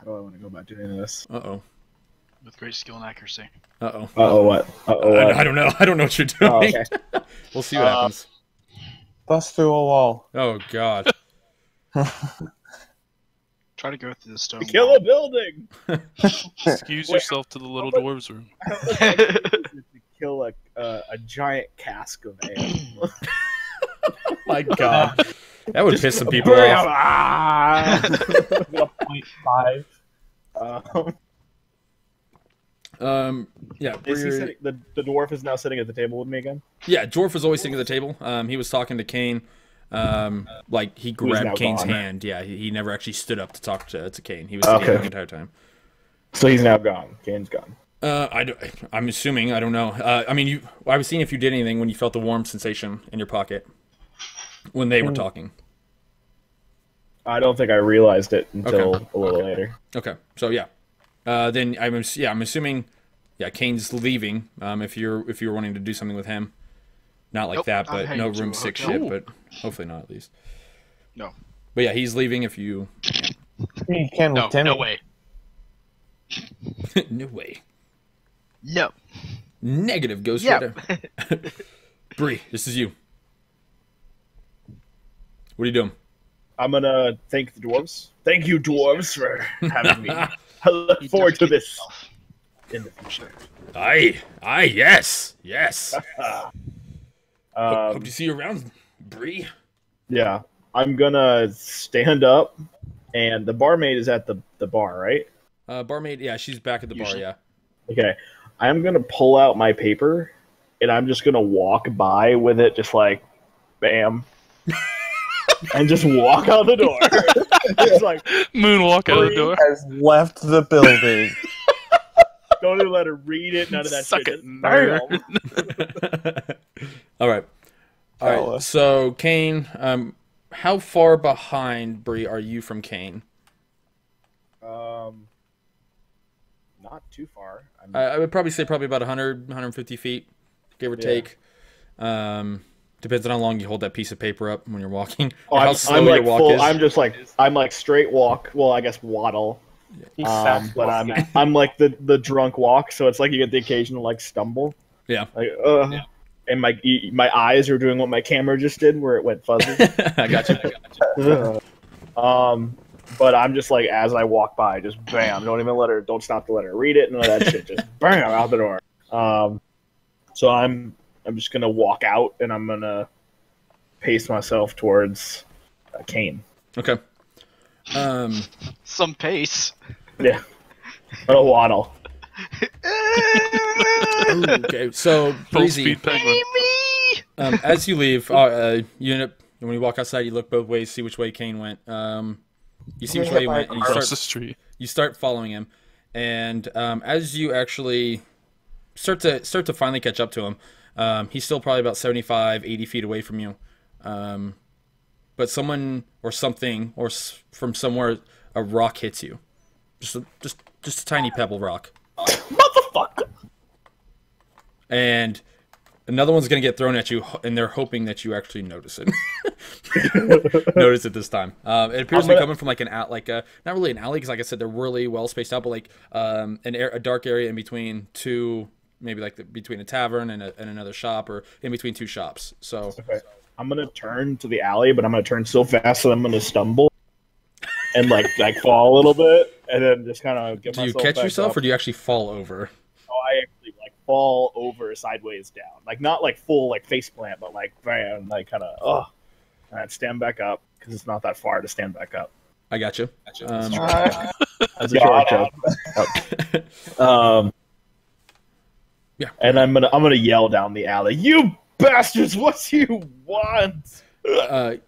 [SPEAKER 6] do I want to go about doing this?
[SPEAKER 1] Uh-oh.
[SPEAKER 4] With great skill and accuracy.
[SPEAKER 1] Uh-oh.
[SPEAKER 6] Uh-oh, what? Uh-oh, what?
[SPEAKER 1] I don't know. I don't know what you're doing.
[SPEAKER 6] Oh, okay.
[SPEAKER 1] We'll see what happens.
[SPEAKER 2] Bust through a wall.
[SPEAKER 1] Oh, God.
[SPEAKER 4] Try to go through the stone
[SPEAKER 6] Kill
[SPEAKER 4] wall.
[SPEAKER 6] a building!
[SPEAKER 5] Excuse yourself to the little dwarves room.
[SPEAKER 6] To kill a giant cask of ale.
[SPEAKER 1] My God. That would piss some people
[SPEAKER 6] Hurry
[SPEAKER 1] off.
[SPEAKER 6] up. Ah!
[SPEAKER 2] 0.5.
[SPEAKER 1] Yeah.
[SPEAKER 6] Is he sitting, the dwarf is now sitting at the table with me again?
[SPEAKER 1] Yeah, Dwarf was always sitting at the table. He was talking to Kane. Like, he
[SPEAKER 6] now
[SPEAKER 1] grabbed Kane's
[SPEAKER 6] gone.
[SPEAKER 1] hand. Yeah, he never actually stood up to talk to Kane. He was sitting there the entire time.
[SPEAKER 6] So he's now gone. Kane's gone.
[SPEAKER 1] I'm assuming. I don't know. I was seeing if you did anything when you felt the warm sensation in your pocket when they were talking.
[SPEAKER 6] I don't think I realized it until a little later.
[SPEAKER 1] Okay, so yeah. Then I'm assuming, yeah, Kane's leaving. If you're wanting to do something with him, not like
[SPEAKER 4] Nope,
[SPEAKER 1] that,
[SPEAKER 4] I'm
[SPEAKER 1] but
[SPEAKER 4] heading
[SPEAKER 1] no
[SPEAKER 4] to
[SPEAKER 1] room
[SPEAKER 4] a
[SPEAKER 1] 6
[SPEAKER 4] hotel.
[SPEAKER 1] shit. But hopefully not at least.
[SPEAKER 4] No.
[SPEAKER 1] But yeah, he's leaving. If you,
[SPEAKER 2] You can
[SPEAKER 4] No,
[SPEAKER 2] with Timmy.
[SPEAKER 4] no way.
[SPEAKER 1] no way.
[SPEAKER 4] No.
[SPEAKER 1] Negative Ghost
[SPEAKER 4] Yeah.
[SPEAKER 1] Rider. Bree, this is you. What are you doing?
[SPEAKER 6] I'm gonna thank the dwarves. Thank you, dwarves, for having me. I look forward to this in the future.
[SPEAKER 1] Aye, yes. Hope
[SPEAKER 6] Um,
[SPEAKER 1] to see you around, Bree.
[SPEAKER 6] yeah, I'm gonna stand up, and the barmaid is at the the bar, right?
[SPEAKER 1] Barmaid, yeah, she's back at the
[SPEAKER 4] Usually.
[SPEAKER 1] bar,
[SPEAKER 6] Okay. I'm gonna pull out my paper, and I'm just gonna walk by with it, just like, bam, and just walk out the door. It's like,
[SPEAKER 5] Moonwalk out of the
[SPEAKER 2] Bree
[SPEAKER 5] door.
[SPEAKER 2] has left the building.
[SPEAKER 6] don't even let her read it. None of that
[SPEAKER 5] Suck
[SPEAKER 6] shit.
[SPEAKER 5] it,
[SPEAKER 6] Just
[SPEAKER 5] nerd.
[SPEAKER 6] bam.
[SPEAKER 1] yeah. All right.
[SPEAKER 2] Fella.
[SPEAKER 1] So, Kane, how far behind, Bree, are you from Kane?
[SPEAKER 6] Not too far.
[SPEAKER 1] I would probably say probably about 100, 150 feet, give or take. Depends on how long you hold that piece of paper up when you're walking. Or how slow
[SPEAKER 6] I'm
[SPEAKER 1] your
[SPEAKER 6] like
[SPEAKER 1] walk
[SPEAKER 6] full.
[SPEAKER 1] is.
[SPEAKER 6] I'm like straight walk. Well, I guess waddle.
[SPEAKER 2] He's fast
[SPEAKER 6] But
[SPEAKER 2] walking.
[SPEAKER 6] I'm like the drunk walk, so it's like you get the occasional like stumble.
[SPEAKER 1] Yeah.
[SPEAKER 6] Like, and my eyes are doing what my camera just did, where it went fuzzy.
[SPEAKER 1] I got you.
[SPEAKER 6] But I'm just like, as I walk by, just bam. Don't stop to let her read it. None of that shit. Just bam out the door. So I'm just gonna walk out, and I'm gonna pace myself towards Kane.
[SPEAKER 1] Okay.
[SPEAKER 4] Some pace.
[SPEAKER 6] Yeah, a waddle.
[SPEAKER 1] Okay. So,
[SPEAKER 5] Full
[SPEAKER 1] Breezy,
[SPEAKER 5] speed penguin.
[SPEAKER 1] as you leave, you end up, when you walk outside, you look both ways, see which way Kane went. You see which way he went, and
[SPEAKER 5] Across the street.
[SPEAKER 1] you start following him, and as you actually start to finally catch up to him, he's still probably about 75, 80 feet away from you. But someone or something from somewhere, a rock hits you, just a tiny pebble rock,
[SPEAKER 6] Motherfucker.
[SPEAKER 1] and another one's gonna get thrown at you, and they're hoping that you actually notice it. Notice it this time. It appears to be coming from like not really an alley, because like I said, they're really well spaced out, but like a dark area in between two, maybe like between a tavern and another shop, or in between two shops. So
[SPEAKER 6] Okay. I'm gonna turn to the alley, but I'm gonna turn so fast that I'm gonna stumble and like fall a little bit, and then just kind of get
[SPEAKER 1] do you
[SPEAKER 6] myself
[SPEAKER 1] catch
[SPEAKER 6] back
[SPEAKER 1] yourself,
[SPEAKER 6] up.
[SPEAKER 1] or do you actually fall over?
[SPEAKER 6] Oh, I actually like fall over sideways down, like not like full like face plant, but like bam, like kind of and I'd stand back up because it's not that far to stand back up.
[SPEAKER 1] I got you.
[SPEAKER 6] That's a short joke.
[SPEAKER 1] Yeah.
[SPEAKER 6] And I'm gonna yell down the alley, "You bastards! What you want?"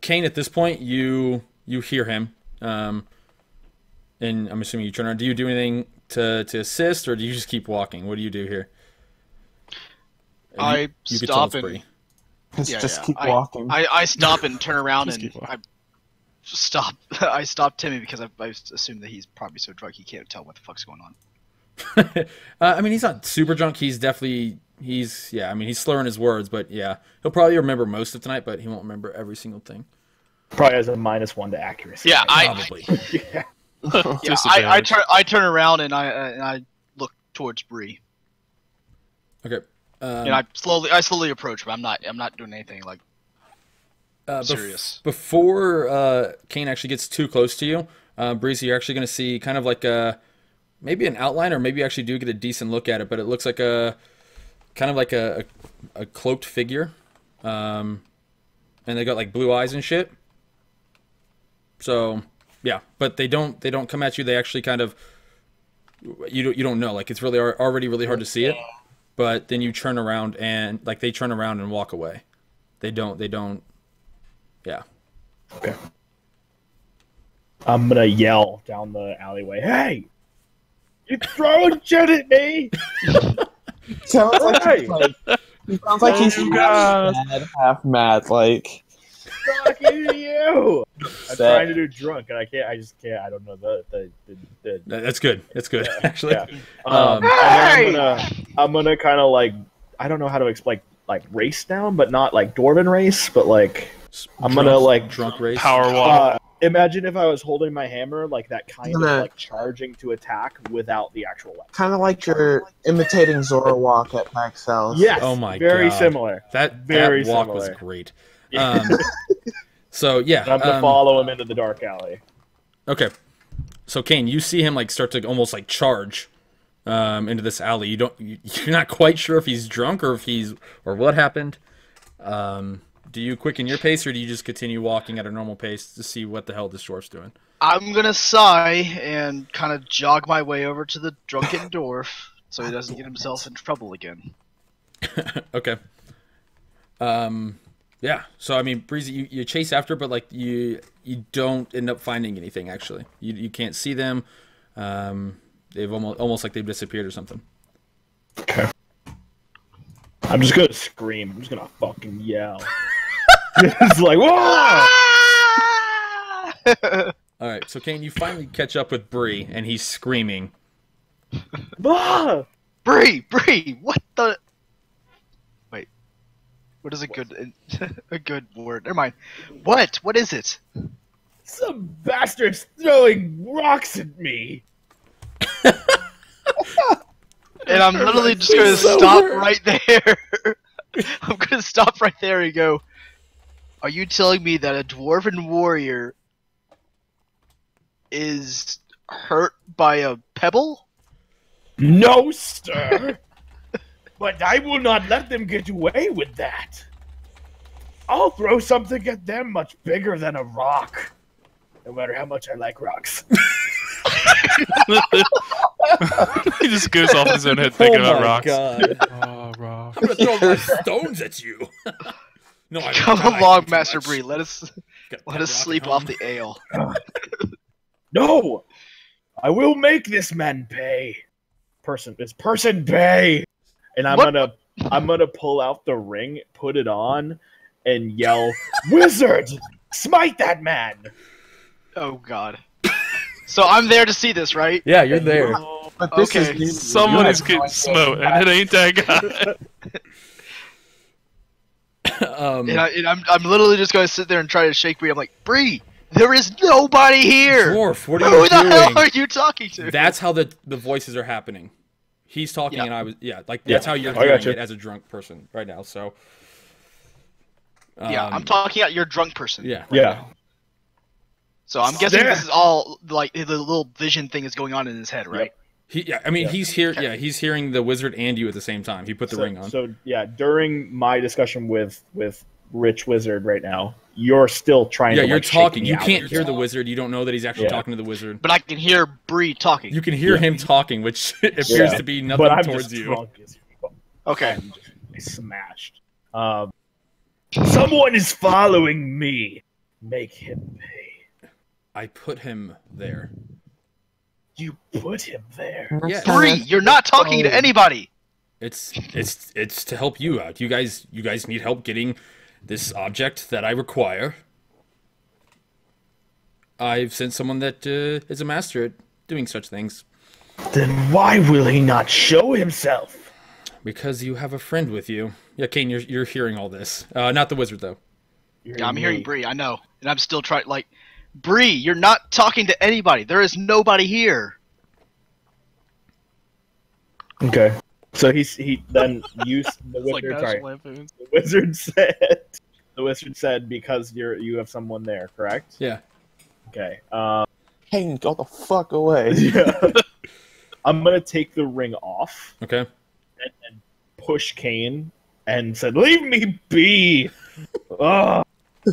[SPEAKER 1] Kane, at this point, you hear him, and I'm assuming you turn around. Do you do anything to assist, or do you just keep walking? What do you do here?
[SPEAKER 4] I
[SPEAKER 1] You could
[SPEAKER 4] stop
[SPEAKER 1] tell it's
[SPEAKER 4] and
[SPEAKER 1] Bree.
[SPEAKER 2] Just keep
[SPEAKER 4] I-
[SPEAKER 2] walking.
[SPEAKER 4] I stop and turn around
[SPEAKER 5] Just
[SPEAKER 4] and
[SPEAKER 5] keep
[SPEAKER 4] I stop. I stop Timmy because I assume that he's probably so drunk he can't tell what the fuck's going on.
[SPEAKER 1] I mean, he's not super drunk. He's definitely he's slurring his words, but yeah, he'll probably remember most of tonight, but he won't remember every single thing.
[SPEAKER 6] Probably has a -1 to accuracy.
[SPEAKER 4] Yeah,
[SPEAKER 1] Probably.
[SPEAKER 6] Yeah.
[SPEAKER 4] Yeah, I turn around and I look towards Bree
[SPEAKER 1] Okay.
[SPEAKER 4] and I slowly approach, but I'm not doing anything like serious.
[SPEAKER 1] Before Kane actually gets too close to you, Breezy, you're actually going to see kind of like maybe an outline, or maybe you actually do get a decent look at it, but it looks like a cloaked figure, and they got like blue eyes and shit. So yeah, but they don't come at you. They actually kind of you don't know, like it's really already really hard to see it, but then you turn around and like they turn around and walk away. They don't. Yeah.
[SPEAKER 6] Okay. I'm gonna yell down the alleyway, "Hey! You throwing shit at me?"
[SPEAKER 2] Sounds like
[SPEAKER 6] Hey!
[SPEAKER 2] he sounds like he's half mad. Like,
[SPEAKER 6] Fucking you! I'm
[SPEAKER 2] That-
[SPEAKER 6] trying to do drunk, and I can't. I just can't. I don't know the
[SPEAKER 1] That's good. That's good, actually.
[SPEAKER 6] yeah.
[SPEAKER 1] Um,
[SPEAKER 6] And then I'm gonna kind of like, I don't know how to explain, like race down, but not like Dwarven race, but like I'm gonna like
[SPEAKER 1] drunk race.
[SPEAKER 5] Power walk.
[SPEAKER 6] imagine if I was holding my hammer, like that kind of
[SPEAKER 2] Nah.
[SPEAKER 6] like charging to attack without the actual weapon.
[SPEAKER 2] kind of like you're imitating Zora walk at Max House.
[SPEAKER 6] Yes.
[SPEAKER 1] Oh my
[SPEAKER 6] very
[SPEAKER 1] God.
[SPEAKER 6] similar.
[SPEAKER 1] That
[SPEAKER 6] Very
[SPEAKER 1] walk
[SPEAKER 6] similar.
[SPEAKER 1] was great. So yeah.
[SPEAKER 6] I'm gonna follow him into the dark alley.
[SPEAKER 1] Okay. So Kane, you see him like start to almost like charge into this alley. You're not quite sure if he's drunk or what happened. Do you quicken your pace, or do you just continue walking at a normal pace to see what the hell this dwarf's doing?
[SPEAKER 4] I'm gonna sigh and kind of jog my way over to the drunken dwarf so he doesn't get himself in trouble again.
[SPEAKER 1] Okay. Yeah. So I mean, Breezy, you chase after, but like you don't end up finding anything. Actually, you can't see them. They've almost like they've disappeared or something.
[SPEAKER 6] Okay. I'm just gonna scream. I'm just gonna fucking yell. It's like, whoa!
[SPEAKER 1] All right. So Kane, you finally catch up with Bree, and he's screaming.
[SPEAKER 6] Ah!
[SPEAKER 4] Bree, what the? Wait, what is a good a good word? Never mind. What is it?
[SPEAKER 6] Some bastard's throwing rocks at me.
[SPEAKER 4] And I'm literally just going to stop right there. I'm going to stop right there and go, are you telling me that a dwarven warrior is hurt by a pebble?
[SPEAKER 6] No, sir. But I will not let them get away with that. I'll throw something at them much bigger than a rock. No matter how much I like rocks.
[SPEAKER 5] He just goes off his own head thinking about rocks.
[SPEAKER 1] God.
[SPEAKER 5] Oh, rock.
[SPEAKER 1] I'm gonna throw my stones at you. No, I
[SPEAKER 4] Come
[SPEAKER 1] don't.
[SPEAKER 4] along, Master Bree. Let us
[SPEAKER 1] Got
[SPEAKER 4] let
[SPEAKER 1] that
[SPEAKER 4] us
[SPEAKER 1] rock
[SPEAKER 4] sleep
[SPEAKER 1] at
[SPEAKER 4] off
[SPEAKER 1] home.
[SPEAKER 4] the ale.
[SPEAKER 6] No! I will make this man pay. This person pay. And I'm
[SPEAKER 4] What?
[SPEAKER 6] gonna pull out the ring, put it on, and yell, "Wizard! Smite that man!"
[SPEAKER 4] Oh God. So I'm there to see this, right?
[SPEAKER 1] Yeah, you're there.
[SPEAKER 2] But this
[SPEAKER 4] Okay.
[SPEAKER 2] is new.
[SPEAKER 5] Someone
[SPEAKER 2] You
[SPEAKER 5] is
[SPEAKER 2] have
[SPEAKER 5] getting
[SPEAKER 2] no idea.
[SPEAKER 5] smote, and it ain't that guy.
[SPEAKER 4] I'm literally just going to sit there and try to shake Bree. I'm like, Bree, there is nobody here.
[SPEAKER 1] Dwarf, what are
[SPEAKER 4] Who
[SPEAKER 1] you
[SPEAKER 4] the hell
[SPEAKER 1] doing?
[SPEAKER 4] are you talking to?
[SPEAKER 1] That's how the voices are happening. He's talking,
[SPEAKER 4] Yeah.
[SPEAKER 1] and I was that's how you're
[SPEAKER 6] I
[SPEAKER 1] hearing
[SPEAKER 6] gotcha.
[SPEAKER 1] it as a drunk person right now. So
[SPEAKER 4] Yeah, I'm talking at your drunk person.
[SPEAKER 1] Yeah.
[SPEAKER 6] Yeah.
[SPEAKER 4] So I'm guessing
[SPEAKER 6] There.
[SPEAKER 4] this is all like the little vision thing is going on in his head, right?
[SPEAKER 1] I mean,
[SPEAKER 6] Yeah.
[SPEAKER 1] he's here. Yeah, he's hearing the wizard and you at the same time. He put the ring on.
[SPEAKER 6] So yeah, during my discussion with Rich Wizard right now, you're still trying
[SPEAKER 1] Yeah,
[SPEAKER 6] to
[SPEAKER 1] you're
[SPEAKER 6] like, shake
[SPEAKER 1] talking.
[SPEAKER 6] me
[SPEAKER 1] You
[SPEAKER 6] out.
[SPEAKER 1] can't hear the wizard. You don't know that he's actually
[SPEAKER 6] Yeah.
[SPEAKER 1] talking to the wizard.
[SPEAKER 4] But I can hear Bree talking.
[SPEAKER 1] You can hear him talking, which appears
[SPEAKER 6] Yeah.
[SPEAKER 1] to be nothing
[SPEAKER 6] But I'm
[SPEAKER 1] towards
[SPEAKER 6] just
[SPEAKER 1] you.
[SPEAKER 6] drunk as fuck.
[SPEAKER 4] Okay.
[SPEAKER 6] I'm just smashed. Someone is following me. Make him pay.
[SPEAKER 1] I put him there.
[SPEAKER 6] You put him there.
[SPEAKER 1] Yeah.
[SPEAKER 4] Bree, you're not talking to anybody.
[SPEAKER 1] It's to help you out. You guys need help getting this object that I require. I've sent someone that is a master at doing such things.
[SPEAKER 6] Then why will he not show himself?
[SPEAKER 1] Because you have a friend with you. Yeah, Kane, you're hearing all this. Not the wizard though.
[SPEAKER 4] Yeah, I'm hearing Bree. I know, and I'm still trying. Like, Bree, you're not talking to anybody. There is nobody here.
[SPEAKER 6] Okay. So he then used the
[SPEAKER 5] It's like
[SPEAKER 6] wizard.
[SPEAKER 5] National
[SPEAKER 6] Sorry,
[SPEAKER 5] Lampoon's.
[SPEAKER 6] the wizard said because you have someone there, correct?
[SPEAKER 1] Yeah.
[SPEAKER 6] Okay.
[SPEAKER 2] Kane, go the fuck away.
[SPEAKER 6] Yeah. I'm gonna take the ring off
[SPEAKER 1] Okay.
[SPEAKER 6] and push Kane and said, "Leave me be." Ugh.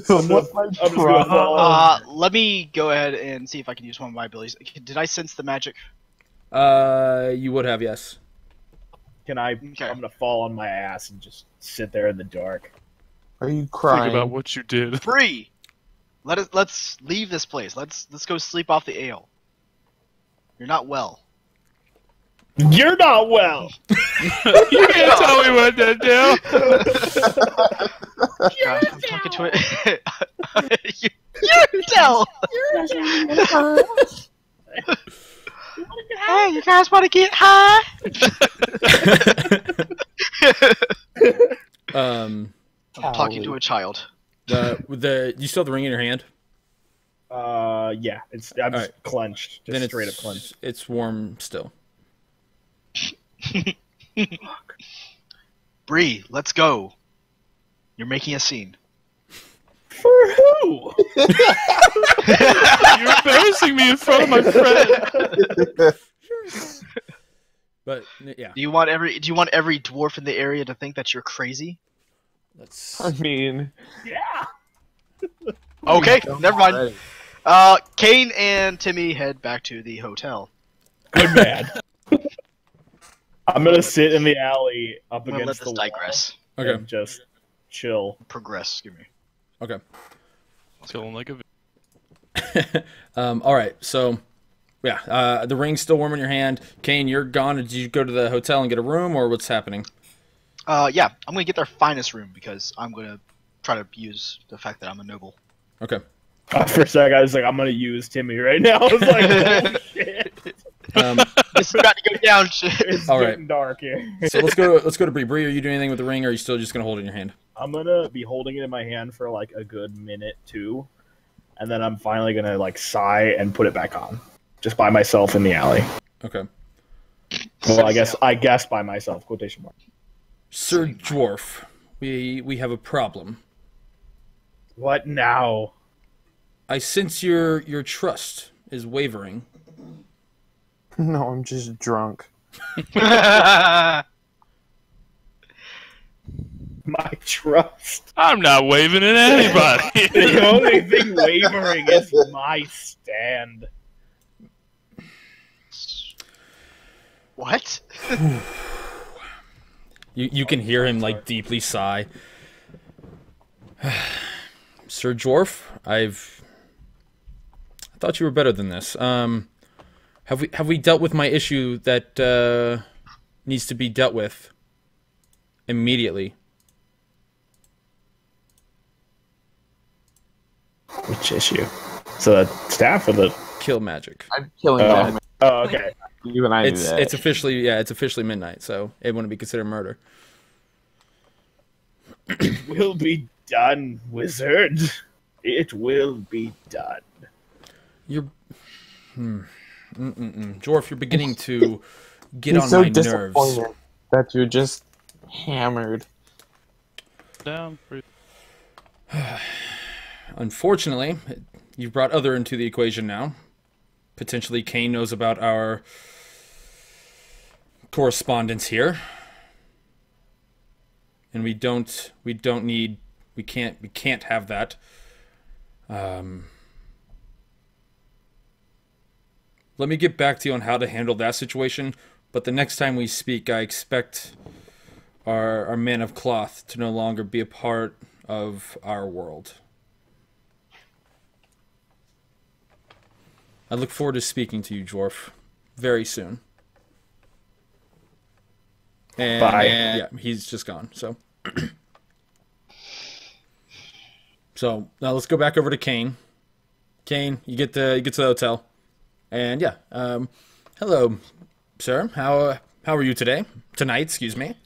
[SPEAKER 2] What's my
[SPEAKER 6] I'm just gonna
[SPEAKER 2] problem?
[SPEAKER 6] fall.
[SPEAKER 4] Let me go ahead and see if I can use one of my abilities. Did I sense the magic?
[SPEAKER 1] You would have, yes.
[SPEAKER 6] Can I?
[SPEAKER 4] Okay.
[SPEAKER 6] I'm gonna fall on my ass and just sit there in the dark.
[SPEAKER 2] Are you
[SPEAKER 5] Think
[SPEAKER 2] crying?
[SPEAKER 5] about what you did.
[SPEAKER 4] Bree, let's leave this place. Let's go sleep off the ale. You're not well.
[SPEAKER 6] You're not well.
[SPEAKER 5] You can't tell me what to do.
[SPEAKER 4] God, I'm talking to it. you tell. Hey, you guys want to get high? I'm talking to a child.
[SPEAKER 1] You still have the ring in your hand?
[SPEAKER 6] Yeah. I'm just
[SPEAKER 1] Alright.
[SPEAKER 6] clenched. Just
[SPEAKER 1] Then
[SPEAKER 6] straight up clenched.
[SPEAKER 1] It's warm still.
[SPEAKER 4] Bree, let's go. You're making a scene.
[SPEAKER 6] For who?
[SPEAKER 5] You're embarrassing me in front of my friend.
[SPEAKER 1] But yeah,
[SPEAKER 4] Do you want every dwarf in the area to think that you're crazy?
[SPEAKER 1] that's
[SPEAKER 2] I mean,
[SPEAKER 6] Yeah.
[SPEAKER 4] Okay,
[SPEAKER 2] don't
[SPEAKER 4] never mind.
[SPEAKER 2] already.
[SPEAKER 4] Kane and Timmy head back to the hotel.
[SPEAKER 6] Good man. I'm gonna sit in the alley up
[SPEAKER 4] I'm gonna let
[SPEAKER 6] against
[SPEAKER 4] this
[SPEAKER 6] the wall
[SPEAKER 4] digress.
[SPEAKER 1] Okay.
[SPEAKER 6] and just chill.
[SPEAKER 4] Progress, excuse me.
[SPEAKER 1] Okay.
[SPEAKER 5] Feeling like a.
[SPEAKER 1] All right. So, yeah, the ring's still warm in your hand. Kane, you're gone. Did you go to the hotel and get a room, or what's happening?
[SPEAKER 4] Yeah, I'm gonna get their finest room because I'm gonna try to use the fact that I'm a noble.
[SPEAKER 1] Okay.
[SPEAKER 6] For a second, I was like, I'm gonna use Timmy right now. I was like, oh, shit.
[SPEAKER 4] This is about to go down, shit.
[SPEAKER 6] It's
[SPEAKER 1] All
[SPEAKER 6] getting dark here.
[SPEAKER 1] So let's go to Bree. Bree, are you doing anything with the ring, or are you still just gonna hold it in your hand?
[SPEAKER 6] I'm gonna be holding it in my hand for like a good minute, too, and then I'm finally gonna like sigh and put it back on, just by myself in the alley.
[SPEAKER 1] Okay.
[SPEAKER 6] Well, I guess by myself. Quotation mark.
[SPEAKER 1] Sir Dwarf, we have a problem.
[SPEAKER 6] What now?
[SPEAKER 1] I sense your trust is wavering.
[SPEAKER 2] No, I'm just drunk.
[SPEAKER 6] My trust.
[SPEAKER 5] I'm not waving at anybody.
[SPEAKER 6] The only thing wavering is my stand.
[SPEAKER 4] What?
[SPEAKER 1] You can hear him like deeply sigh. Sir Dwarf, I thought you were better than this. Have we dealt with my issue that needs to be dealt with immediately?
[SPEAKER 6] Which issue? So the staff or the?
[SPEAKER 1] Kill magic.
[SPEAKER 2] I'm killing that man.
[SPEAKER 6] Oh, okay.
[SPEAKER 2] Even I knew
[SPEAKER 1] It's
[SPEAKER 2] that.
[SPEAKER 1] it's officially midnight, so it wouldn't be considered murder.
[SPEAKER 6] Will be done, wizard. It will be done.
[SPEAKER 1] You're, Dwarf, you're beginning to get
[SPEAKER 2] He's
[SPEAKER 1] on
[SPEAKER 2] so
[SPEAKER 1] my nerves.
[SPEAKER 2] disappointed that you're just hammered.
[SPEAKER 5] Down.
[SPEAKER 1] Unfortunately, you've brought other into the equation now. Potentially, Kane knows about our correspondence here, and we can't have that. Let me get back to you on how to handle that situation. But the next time we speak, I expect our man of cloth to no longer be a part of our world. I look forward to speaking to you, Dwarf, very soon. And
[SPEAKER 6] Bye.
[SPEAKER 1] yeah, he's just gone. So, so now let's go back over to Kane. Kane, you get to the hotel, and yeah, hello, sir. How are you today? Tonight, excuse me.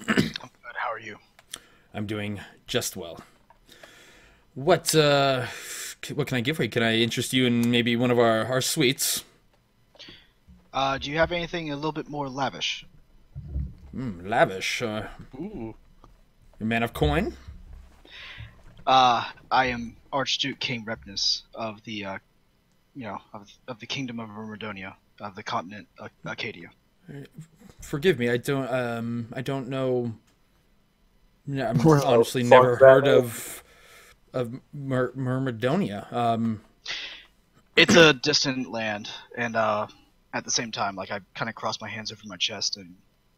[SPEAKER 4] I'm good. How are you?
[SPEAKER 1] I'm doing just well. What can I give for you? Can I interest you in maybe one of our suites?
[SPEAKER 4] Do you have anything a little bit more lavish?
[SPEAKER 1] Lavish.
[SPEAKER 5] Ooh.
[SPEAKER 1] You're a man of coin?
[SPEAKER 4] I am Archduke King Repnus of the, of the Kingdom of Myrmidonia, of the continent Acadia.
[SPEAKER 1] Forgive me, I don't know. No, I've
[SPEAKER 2] Well,
[SPEAKER 1] honestly
[SPEAKER 2] fuck
[SPEAKER 1] never
[SPEAKER 2] that
[SPEAKER 1] heard
[SPEAKER 2] up.
[SPEAKER 1] of Myrmidonia.
[SPEAKER 4] It's a distant land, and at the same time, like I kind of cross my hands over my chest, and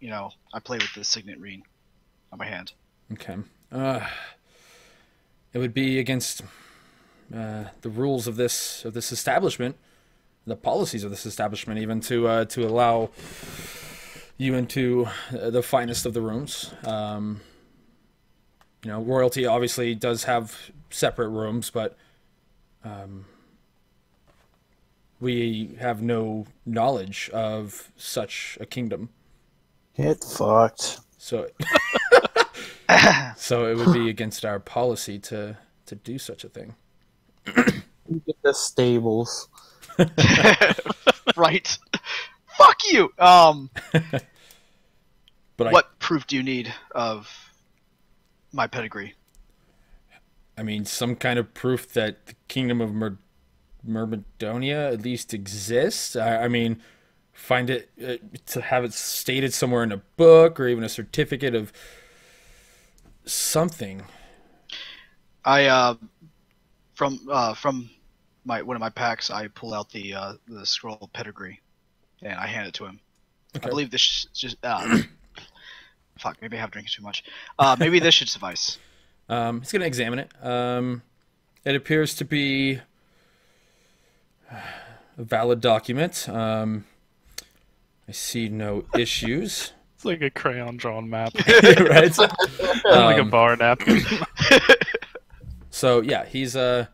[SPEAKER 4] I play with the signet ring on my hand.
[SPEAKER 1] Okay. It would be against the rules of this establishment, the policies of this establishment, even to allow you into the finest of the rooms. Royalty obviously does have separate rooms, but we have no knowledge of such a kingdom.
[SPEAKER 2] Get fucked.
[SPEAKER 1] So, so it would be against our policy to do such a thing.
[SPEAKER 2] You get the stables.
[SPEAKER 4] Right. Fuck you.
[SPEAKER 1] But
[SPEAKER 4] What proof do you need of my pedigree?
[SPEAKER 1] I mean, some kind of proof that the kingdom of Myrmidonia at least exists. I mean, find it to have it stated somewhere in a book or even a certificate of something.
[SPEAKER 4] I from one of my packs, I pull out the scroll of pedigree, and I hand it to him.
[SPEAKER 1] Okay.
[SPEAKER 4] I believe this just fuck. Maybe I have drinking too much. Maybe this should suffice.
[SPEAKER 1] He's gonna examine it. It appears to be a valid document. I see no issues.
[SPEAKER 5] It's like a crayon drawn map.
[SPEAKER 1] Right?
[SPEAKER 5] Like a bar napkin.
[SPEAKER 1] So yeah, he's I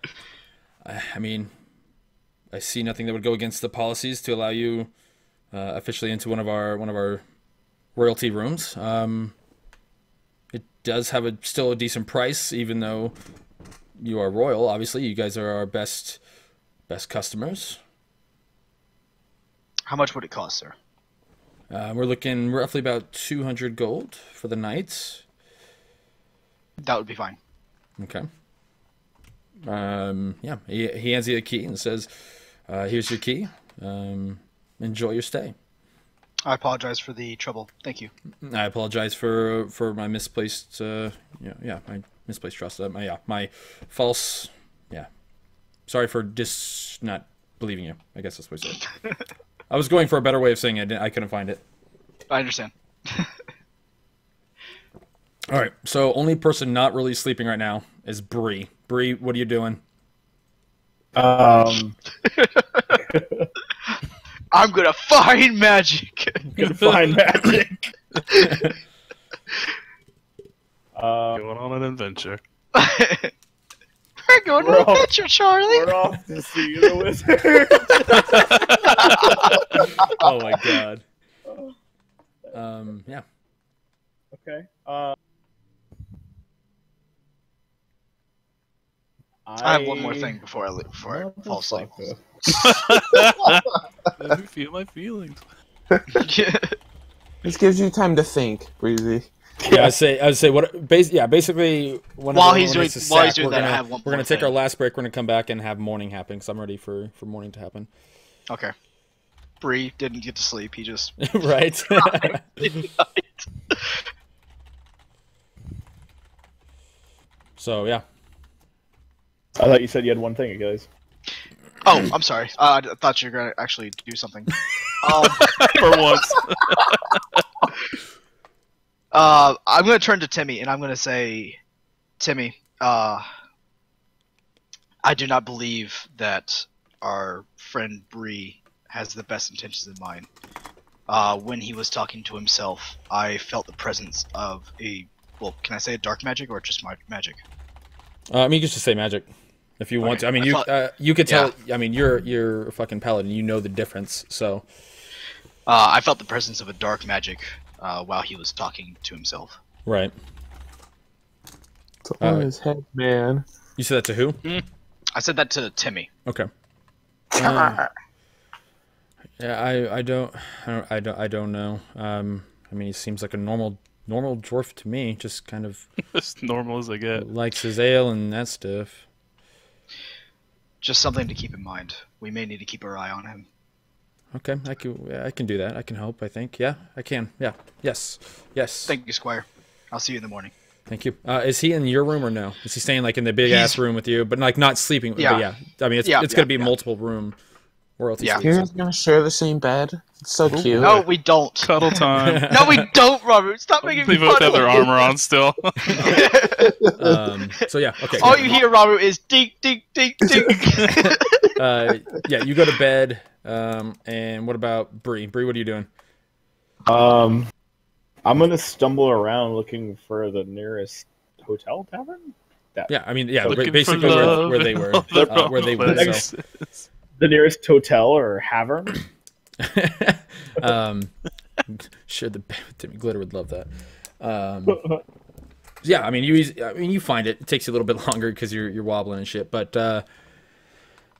[SPEAKER 1] mean, I see nothing that would go against the policies to allow you officially into one of our royalty rooms. It does have still a decent price, even though you are royal. Obviously, you guys are our best customers.
[SPEAKER 4] How much would it cost, sir?
[SPEAKER 1] We're looking roughly about 200 gold for the night.
[SPEAKER 4] That would be fine.
[SPEAKER 1] Okay. Yeah, he hands you a key and says, "Here's your key. Enjoy your stay."
[SPEAKER 4] I apologize for the trouble. Thank you.
[SPEAKER 1] I apologize for my misplaced, my misplaced trust. My false, Sorry for not believing you. I guess that's what I said. I was going for a better way of saying it. I couldn't find it.
[SPEAKER 4] I understand.
[SPEAKER 1] All right. So only person not really sleeping right now is Bree. Bree, what are you doing?
[SPEAKER 6] I'm
[SPEAKER 4] gonna find magic.
[SPEAKER 6] gonna find magic.
[SPEAKER 5] Going on an adventure.
[SPEAKER 4] We're going to adventure, Charlie.
[SPEAKER 6] We're off to see the wizard.
[SPEAKER 1] Oh my god. Yeah.
[SPEAKER 6] Okay.
[SPEAKER 4] I have one more thing before I fall asleep.
[SPEAKER 5] Let me feel my feelings.
[SPEAKER 2] This gives you time to think, Breezy.
[SPEAKER 1] Yeah, I'd say what basically
[SPEAKER 4] while he's doing that, I have one
[SPEAKER 1] we're
[SPEAKER 4] more
[SPEAKER 1] gonna take
[SPEAKER 4] thing.
[SPEAKER 1] our last break. We're gonna come back and have morning happen because I'm ready for morning to happen.
[SPEAKER 4] Okay. Bree didn't get to sleep. He just
[SPEAKER 1] Right. So yeah.
[SPEAKER 6] I thought you said you had one thing, guys.
[SPEAKER 4] Oh, I'm sorry. I thought you were gonna actually do something.
[SPEAKER 5] For once.
[SPEAKER 4] I'm gonna turn to Timmy and I'm gonna say, Timmy, I do not believe that our friend Bree has the best intentions in mind. When he was talking to himself, I felt the presence of can I say a dark magic or just magic?
[SPEAKER 1] I mean, you can just say magic if you want to. I mean, you could tell. Yeah. I mean, you're a fucking paladin. You know the difference. So.
[SPEAKER 4] I felt the presence of a dark magic while he was talking to himself.
[SPEAKER 1] Right.
[SPEAKER 2] It's on his head, man.
[SPEAKER 1] You said that to who?
[SPEAKER 4] I said that to Timmy.
[SPEAKER 1] Okay. Yeah, I don't know. I mean, he seems like a normal dwarf to me. Just kind of
[SPEAKER 5] As normal as I get.
[SPEAKER 1] likes his ale and that stuff.
[SPEAKER 4] Just something to keep in mind. We may need to keep our eye on him.
[SPEAKER 1] Okay, I can do that. I can help. I think. Yeah, I can. Yeah. Yes.
[SPEAKER 4] Thank you, Squire. I'll see you in the morning.
[SPEAKER 1] Thank you. Is he in your room or no? Is he staying like in the big ass room with you, but like not sleeping?
[SPEAKER 4] Yeah.
[SPEAKER 1] But yeah. I mean, it's gonna be multiple room royalty.
[SPEAKER 4] Yeah.
[SPEAKER 1] suite,
[SPEAKER 2] You're
[SPEAKER 1] so-
[SPEAKER 2] just gonna share the same bed? It's so cute.
[SPEAKER 4] No, we don't.
[SPEAKER 5] Cuddle time.
[SPEAKER 4] No, we don't, Robert. Stop making
[SPEAKER 5] They
[SPEAKER 4] me
[SPEAKER 5] both
[SPEAKER 4] fun
[SPEAKER 5] have
[SPEAKER 4] of
[SPEAKER 5] their
[SPEAKER 4] it.
[SPEAKER 5] armor on still.
[SPEAKER 1] So yeah. Okay.
[SPEAKER 4] All you hear, Robert, is dink, dink, dink, dink.
[SPEAKER 1] Yeah. You go to bed. And what about Bree? Bree, what are you doing?
[SPEAKER 6] I'm gonna stumble around looking for the nearest hotel tavern.
[SPEAKER 1] Yeah. I mean, yeah.
[SPEAKER 5] Looking
[SPEAKER 1] Basically,
[SPEAKER 5] for love
[SPEAKER 1] where they were,
[SPEAKER 5] in all the
[SPEAKER 1] where they
[SPEAKER 5] wrong
[SPEAKER 1] were.
[SPEAKER 5] places.
[SPEAKER 6] The nearest hotel or tavern.
[SPEAKER 1] Sure, Timmy Glitter would love that. Yeah, I mean, you find it. It takes you a little bit longer because you're wobbling and shit. But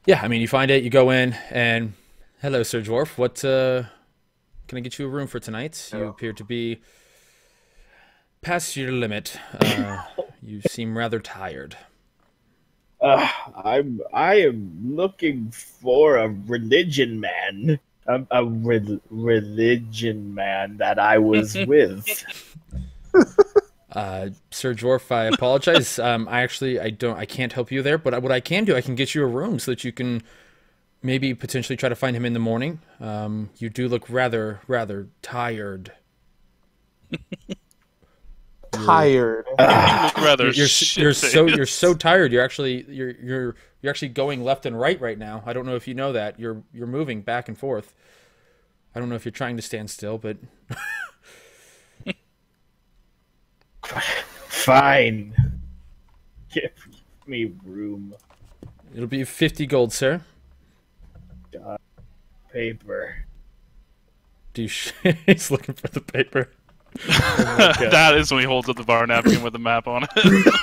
[SPEAKER 1] yeah, I mean, you find it. You go in and hello, Sir Dwarf. What can I get you a room for tonight? You appear to be past your limit. You seem rather tired.
[SPEAKER 6] I am looking for a religion man. A religion man that I was with.
[SPEAKER 1] Sir Dwarf, I apologize. I can't help you there, but what I can do, I can get you a room so that you can maybe potentially try to find him in the morning. You do look rather tired.
[SPEAKER 2] Tired.
[SPEAKER 5] You look rather
[SPEAKER 1] You're so tired. You're actually going left and right now. I don't know if you know that. You're moving back and forth. I don't know if you're trying to stand still, but
[SPEAKER 6] Fine. Give me room.
[SPEAKER 1] it'll be 50 gold, sir.
[SPEAKER 6] Paper.
[SPEAKER 1] He's looking for the paper.
[SPEAKER 5] That is when he holds up the bar napkin with a map on it.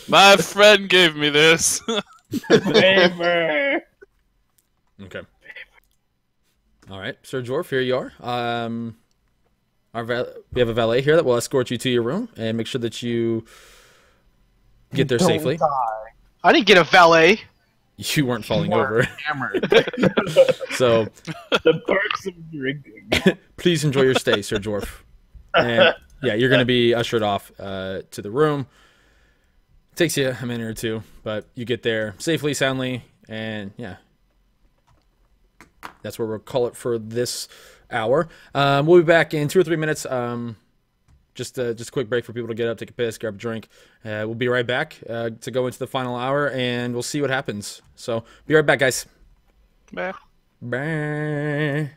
[SPEAKER 5] My friend gave me this.
[SPEAKER 6] Paper.
[SPEAKER 1] Okay. All right, Sir Dwarf, here you are. We have a valet here that will escort you to your room and make sure that you get there
[SPEAKER 2] Don't
[SPEAKER 1] safely.
[SPEAKER 2] die.
[SPEAKER 4] I didn't get a valet.
[SPEAKER 1] You weren't falling over.
[SPEAKER 2] Hammered.
[SPEAKER 1] So
[SPEAKER 6] The perks of drinking.
[SPEAKER 1] please enjoy your stay, Sir Dwarf. And yeah, you're going to be ushered off to the room. Takes you a minute or two, but you get there safely, soundly, and yeah. That's where we'll call it for this hour. We'll be back in 2 or 3 minutes. Just a quick break for people to get up, take a piss, grab a drink. We'll be right back to go into the final hour, and we'll see what happens. So be right back, guys.
[SPEAKER 5] Meh.
[SPEAKER 1] Bye.